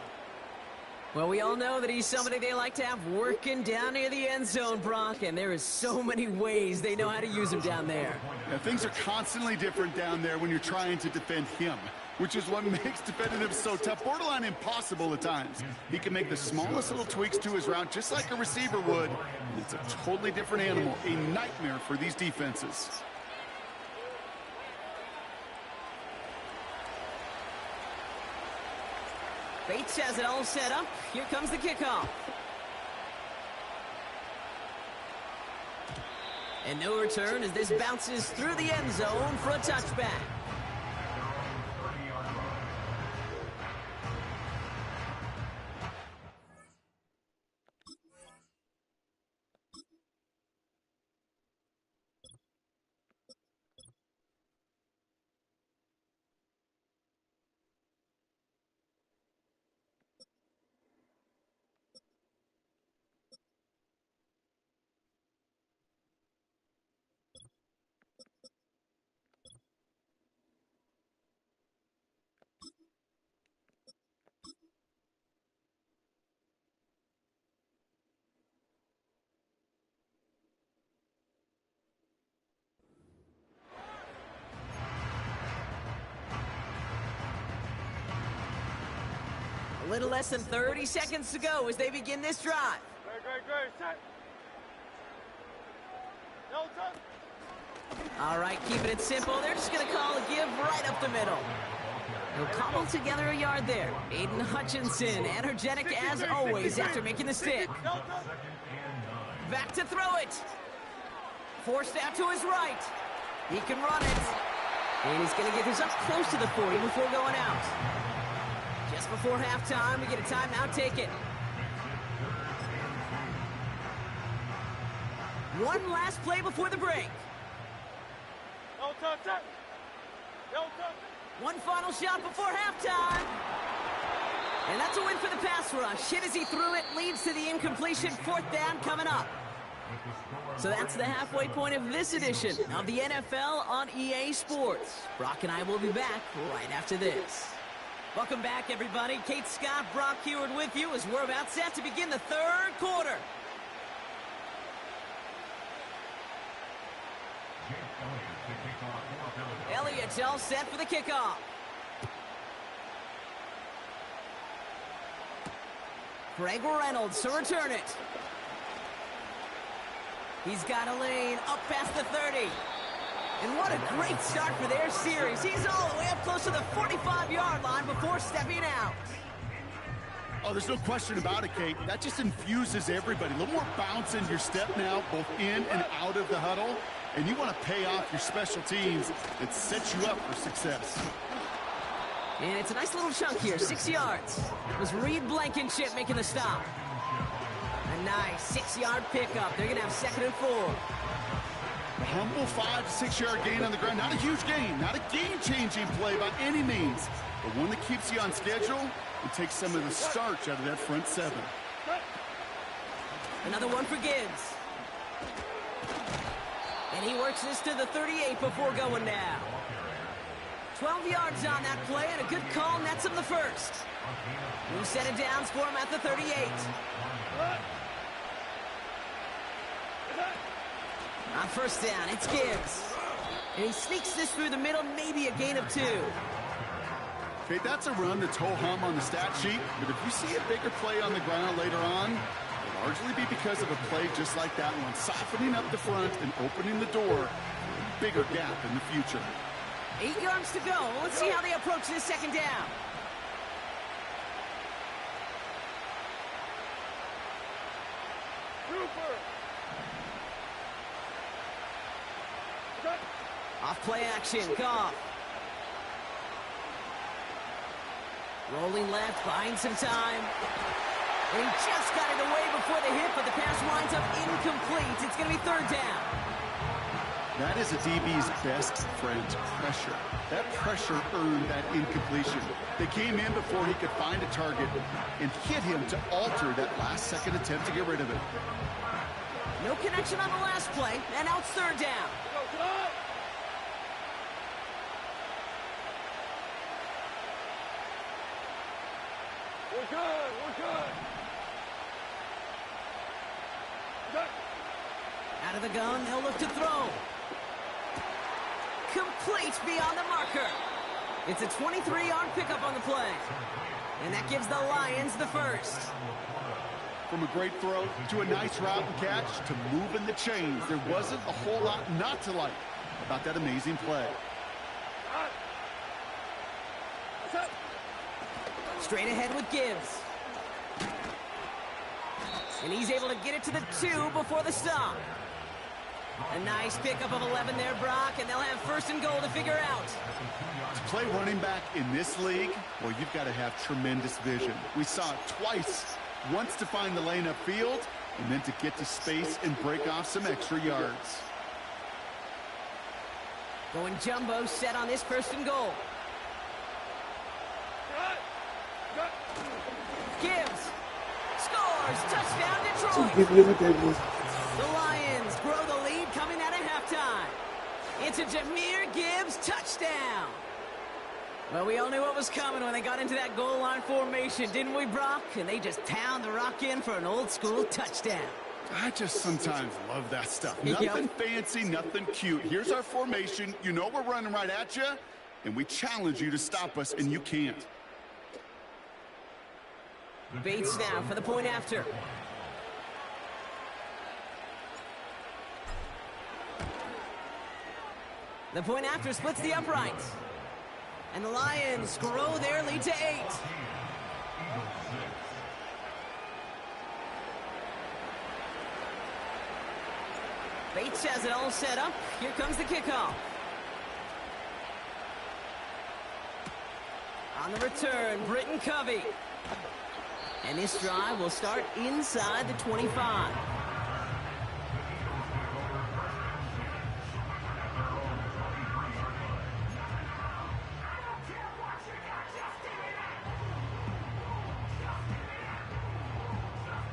Well, we all know that he's somebody they like to have working down near the end zone, Brock, and there is so many ways they know how to use him down there. Yeah, things are constantly different down there when you're trying to defend him, which is what makes defending him so tough, borderline impossible at times. He can make the smallest little tweaks to his route just like a receiver would, and it's a totally different animal, a nightmare for these defenses. Bates has it all set up. Here comes the kickoff. And no return as this bounces through the end zone for a touchback. A little less than 30 seconds to go as they begin this drive. Great. Set. All right, keeping it simple. They're just going to call a give right up the middle. He'll cobble together a yard there. Aiden Hutchinson, energetic as always after making the stick. Back to throw it. Forced out to his right. He can run it. And he's going to get this up close to the 40 before going out. Just before halftime, we get a timeout taken. One last play before the break. One final shot before halftime. And that's a win for the pass rush. Hit as he threw it, leads to the incompletion. 4th down coming up. So that's the halfway point of this edition of the NFL on EA Sports. Brock and I will be back right after this. Welcome back, everybody. Kate Scott, Brock Huard with you as we're about set to begin the 3rd quarter. Elliott's all set for the kickoff. Greg Reynolds to return it. He's got a lane up past the 30. And what a great start for their series. He's all the way up close to the 45-yard line before stepping out. Oh, there's no question about it, Kate. That just infuses everybody. A little more bounce in your step now, both in and out of the huddle. And you want to pay off your special teams and set you up for success. And it's a nice little chunk here, 6 yards. It was Reed Blankenship making the stop. A nice 6-yard pickup. They're going to have 2nd and 4. A humble 5 to 6 yard gain on the ground. Not a huge gain, not a game-changing play by any means, but one that keeps you on schedule and takes some of the starch out of that front 7. Another one for Gibbs. And he works this to the 38 before going down. 12 yards on that play, and a good call nets him the first. New set of downs for him at the 38. On first down, it's Gibbs. And he sneaks this through the middle, maybe a gain of 2. Okay, that's a run that's ho-hum on the stat sheet, but if you see a bigger play on the ground later on, it'll largely be because of a play just like that one, softening up the front and opening the door for a bigger gap in the future. 8 yards to go. Let's see how they approach this 2nd down. Off play action, Goff. Rolling left, buying some time. And he just got it away before the hit, but the pass winds up incomplete. It's going to be 3rd down. That is a DB's best friend, pressure. That pressure earned that incompletion. They came in before he could find a target and hit him to alter that last-second attempt to get rid of it. No connection on the last play, and now it's 3rd down. We're good. Out of the gun, they'll look to throw. Complete beyond the marker. It's a 23-yard pickup on the play. And that gives the Lions the first. From a great throw to a nice route and catch to moving the chains, there wasn't a whole lot not to like about that amazing play. Straight ahead with Gibbs. And he's able to get it to the 2 before the stop. A nice pickup of 11 there, Brock, and they'll have 1st and goal to figure out. To play running back in this league, well, you've got to have tremendous vision. We saw it twice. Once to find the lane upfield, and then to get to space and break off some extra yards. Going jumbo set on this 1st and goal. Gibbs scores! Touchdown, Detroit! The Lions grow the lead coming out of halftime. It's a Jahmyr Gibbs touchdown. Well, we all knew what was coming when they got into that goal line formation, didn't we, Brock? And they just pound the rock in for an old-school touchdown. I just sometimes love that stuff. Nothing fancy, nothing cute. Here's our formation. You know we're running right at you, and we challenge you to stop us, and you can't. Bates now for the point after. The point after splits the uprights. And the Lions grow their lead to 8. Bates has it all set up. Here comes the kickoff. On the return, Britton Covey. And this drive will start inside the 25.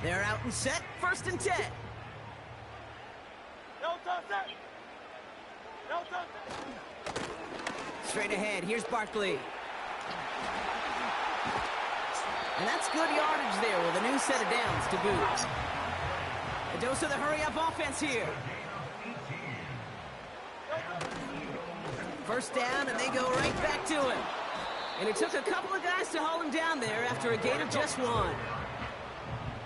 They're out and set, 1st and 10. Straight ahead, here's Barkley. And that's good yardage there with a new set of downs to boot. A dose of the hurry-up offense here. First down, and they go right back to him. And it took a couple of guys to haul him down there after a gain of just 1.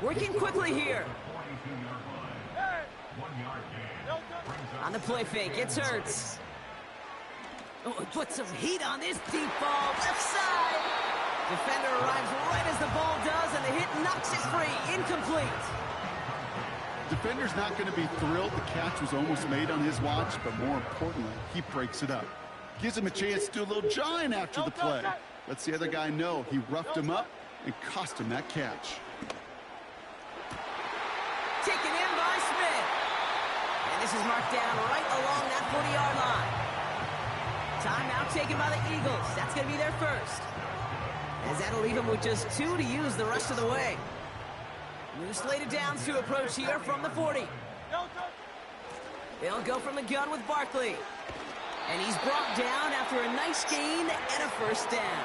Working quickly here. On the play fake, it's Hurts. Oh, put some heat on this deep ball, left side. Defender arrives right as the ball does, and the hit knocks it free, incomplete. Defender's not going to be thrilled the catch was almost made on his watch, but more importantly, he breaks it up. Gives him a chance to do a little jawing after the play. Lets the other guy know he roughed him up and cost him that catch. Taken in by Smith. And this is marked down right along that 40-yard line. Timeout taken by the Eagles. That's going to be their first. As that'll leave them with just 2 to use the rest of the way. New slated downs to approach here from the 40. They'll go from the gun with Barkley. And he's brought down after a nice gain and a first down.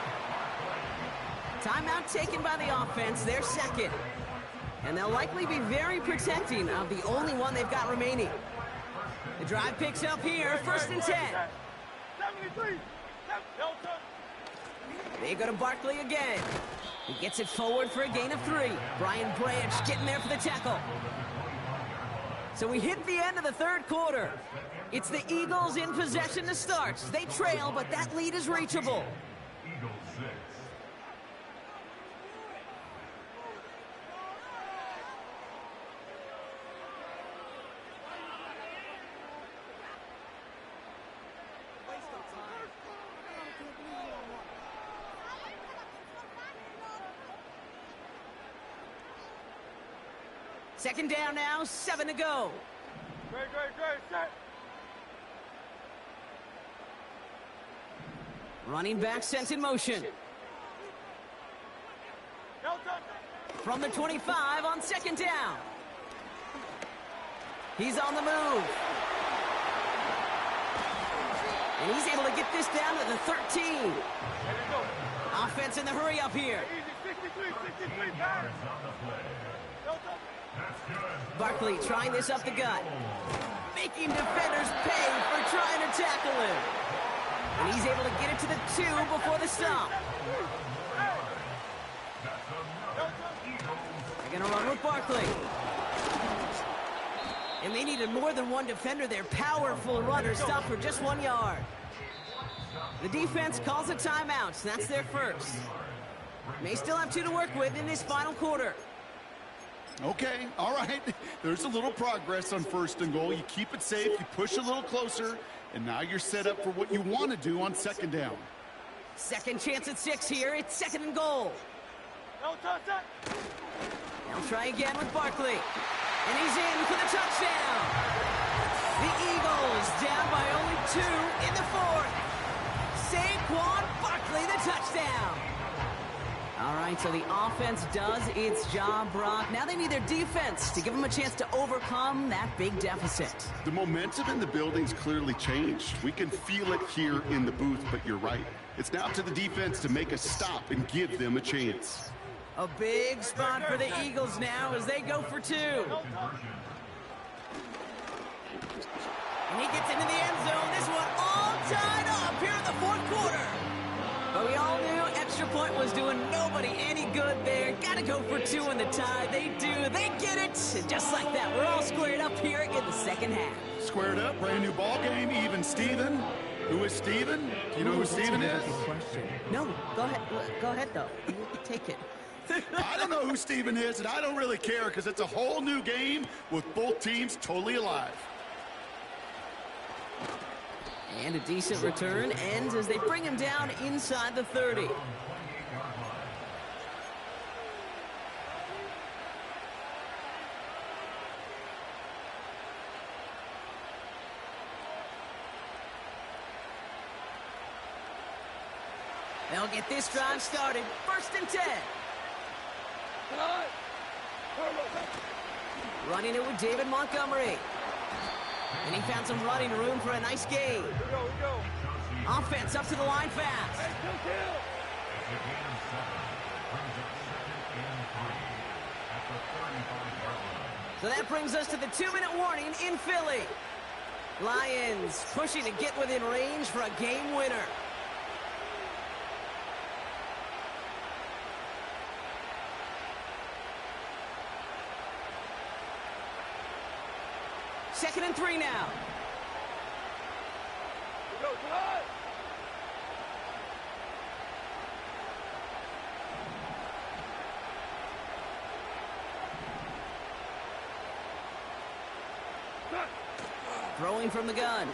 Timeout taken by the offense, their second. And they'll likely be very protecting of the only one they've got remaining. The drive picks up here, 1st and 10. They go to Barkley again. He gets it forward for a gain of 3. Brian Branch getting there for the tackle. So we hit the end of the 3rd quarter. It's the Eagles in possession to start. They trail, but that lead is reachable. Eagles 6. Second down now, 7 to go. Great, set. Running back sent in motion. From the 25 on 2nd down. He's on the move. And he's able to get this down to the 13. Offense in the hurry up here. Barkley trying this up the gut. Making defenders pay for trying to tackle him. And he's able to get it to the 2 before the stop. They're going to run with Barkley. And they needed more than one defender there. Powerful runner stopped for just 1 yard. The defense calls a timeout. That's their first. May still have 2 to work with in this final quarter. Okay, all right. There's a little progress on 1st and goal. You keep it safe, you push a little closer, and now you're set up for what you want to do on 2nd down. Second chance at 6 here. It's 2nd and goal. They'll try again with Barkley. And he's in for the touchdown. The Eagles down by only 2 in the 4th. Saquon Barkley, the touchdown. All right, so the offense does its job, Brock. Now they need their defense to give them a chance to overcome that big deficit. The momentum in the building's clearly changed. We can feel it here in the booth, but you're right. It's now to the defense to make a stop and give them a chance. A big spot for the Eagles now as they go for 2. And he gets into the end zone. This one all tied up here in the 4th quarter. But we all knew extra point was doing nobody any good there. Got to go for 2 in the tie. They do. They get it. And just like that, we're all squared up here in the 2nd half. Squared up, brand new ball game, even Steven. Who is Steven? Do you know who Steven is? No, go ahead. Go ahead, though. You take it. I don't know who Steven is, and I don't really care because it's a whole new game with both teams totally alive. And a decent return ends as they bring him down inside the 30. They'll get this drive started. 1st and 10. Running it with David Montgomery. And he found some running room for a nice gain. Offense up to the line fast. So that brings us to the 2-minute warning in Philly. Lions pushing to get within range for a game winner. Second and 3 now. Throwing from the gun.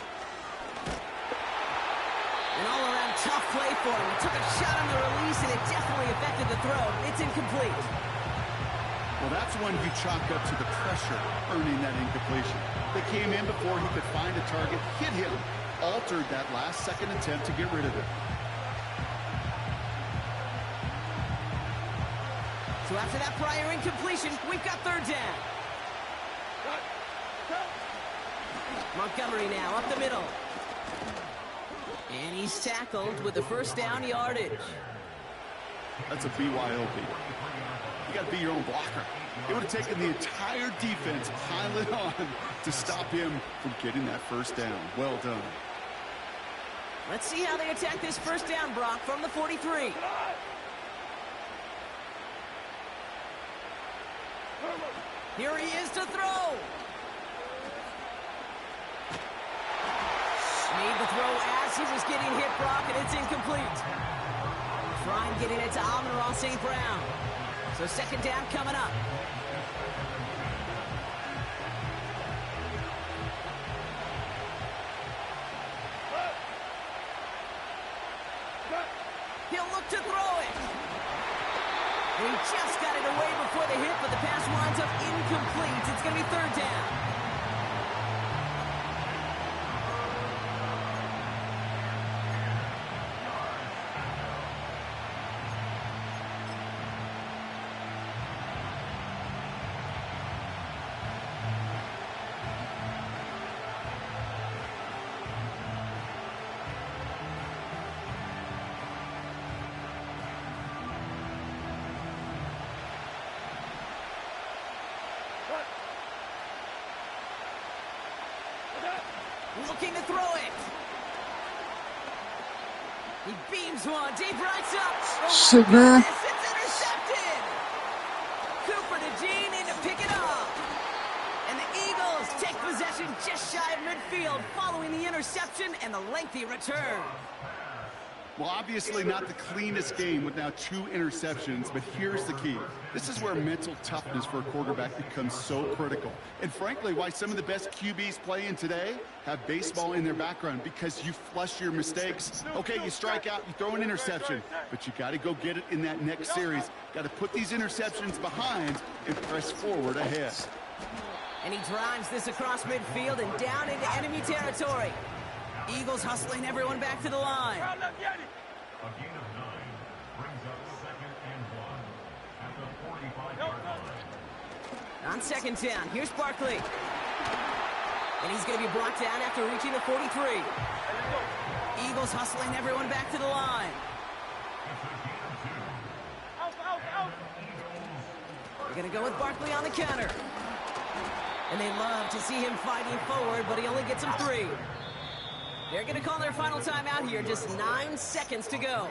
An all-around tough play for him. He took a shot on the release, and it definitely affected the throw. It's incomplete. Well, that's one you chalk up to the pressure earning that incompletion. They came in before he could find a target, hit him, altered that last-second attempt to get rid of it. So after that prior incompletion, we've got third down. Montgomery now up the middle. And he's tackled with the first down yardage. That's a BYOB. You got to be your own blocker. It would have taken the entire defense piling on to stop him from getting that first down. Well done. Let's see how they attack this first down, Brock, from the 43. Here he is to throw. Made the throw as he was getting hit, Brock, and it's incomplete. Trying getting it to Amon-Ra St. Brown. So second down coming up. He'll look to throw it. And he just got it away before the hit, but the pass winds up incomplete. It's going to be third down. Looking to throw it. He beams one. Deep right up. Shit, man. It's intercepted. Cooper to Jean in to pick it up. And the Eagles take possession just shy of midfield following the interception and the lengthy return. Well, obviously not the cleanest game with now 2 interceptions, but here's the key. This is where mental toughness for a quarterback becomes so critical. And frankly, why some of the best QBs playing today have baseball in their background, because you flush your mistakes. Okay, you strike out, you throw an interception, but you got to go get it in that next series. Got to put these interceptions behind and press forward ahead. And he drives this across midfield and down into enemy territory. Eagles hustling everyone back to the line. A gain of 9 brings up 2nd and 1 at the 45-yard line. On second down, here's Barkley. And he's going to be brought down after reaching the 43. Eagles hustling everyone back to the line. They're going to go with Barkley on the counter. And they love to see him fighting forward, but he only gets him 3. They're going to call their final timeout here. Just 9 seconds to go.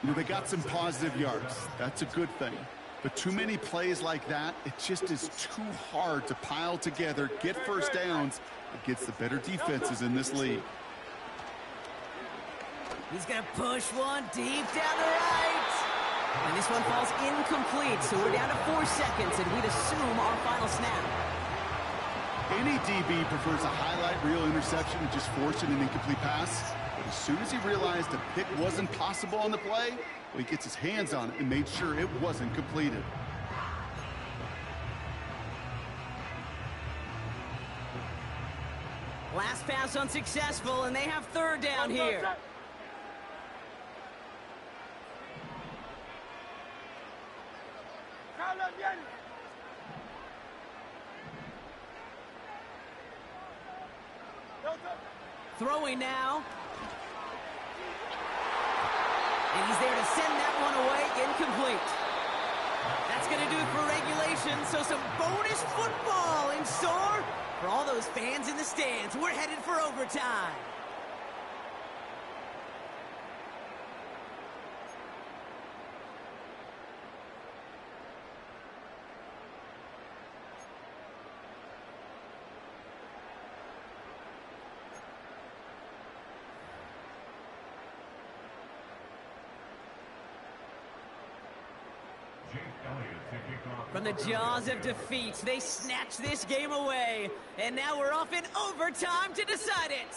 You know, they got some positive yards. That's a good thing. But too many plays like that, it just is too hard to pile together, get first downs against the better defenses in this league. He's going to push one deep down the right. And this one falls incomplete, so we're down to 4 seconds, and we'd assume our final snap. Any DB prefers a highlight reel interception and just forcing an incomplete pass. But as soon as he realized a pick wasn't possible on the play, well, he gets his hands on it and made sure it wasn't completed. Last pass unsuccessful, and they have third down here. Throwing now. And he's there to send that one away. Incomplete. That's going to do it for regulation. So some bonus football in store? For all those fans in the stands, we're headed for overtime. From the jaws of defeat, they snatched this game away. And now we're off in overtime to decide it.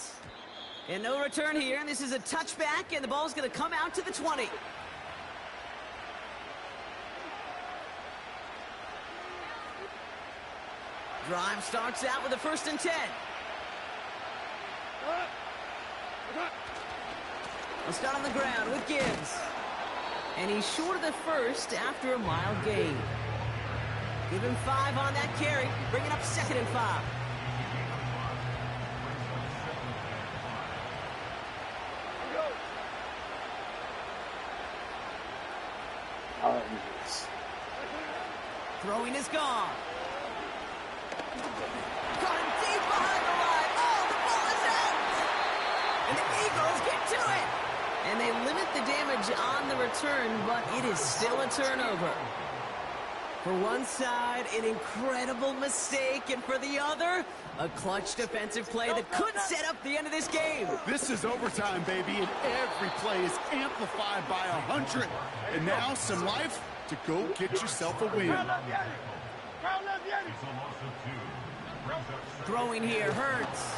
And no return here, and this is a touchback, and the ball's going to come out to the 20. Drive starts out with a 1st and 10. We'll start on the ground with Gibbs. And he's short of the first after a mild gain. Give him 5 on that carry. Bring it up 2nd and 5. Throwing is gone. Caught him deep behind the line. Oh, the ball is out! And the Eagles get to it! And they limit the damage on the return, but it is still a turnover. For one side, an incredible mistake, and for the other, a clutch defensive play that could set up the end of this game. This is overtime, baby, and every play is amplified by 100. And now some life to go get yourself a win. Throwing here hurts.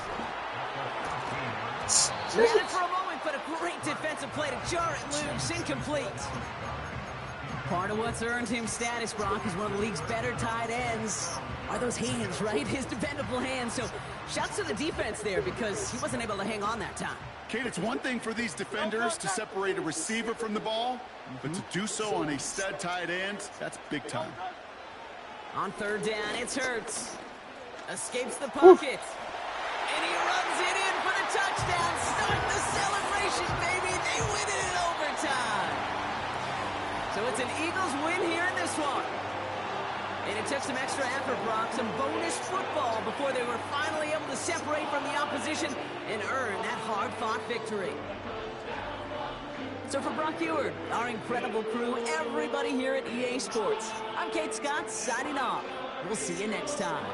Ran it for a moment, but a great defensive play to jar it loose. Incomplete. Part of what's earned him status, Brock, is one of the league's better tight ends. Are those hands, right? His dependable hands. So shouts to the defense there because he wasn't able to hang on that time. Kate, it's one thing for these defenders to separate a receiver from the ball, but to do so on a stud tight end, that's big time. On 3rd down, it's Hurts. Escapes the pocket. And he runs it in for the touchdown. Start the celebration, baby. They win it in overtime. So it's an Eagles win here in this one. And it took some extra effort, Brock, some bonus football before they were finally able to separate from the opposition and earn that hard-fought victory. So for Brock Huard, our incredible crew, everybody here at EA Sports, I'm Kate Scott signing off. We'll see you next time.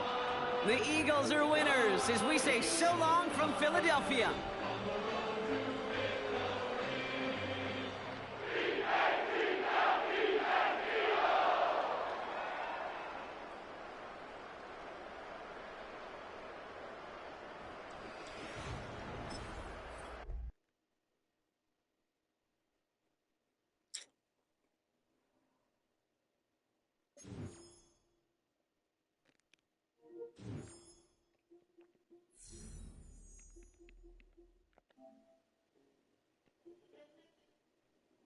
The Eagles are winners as we say so long from Philadelphia.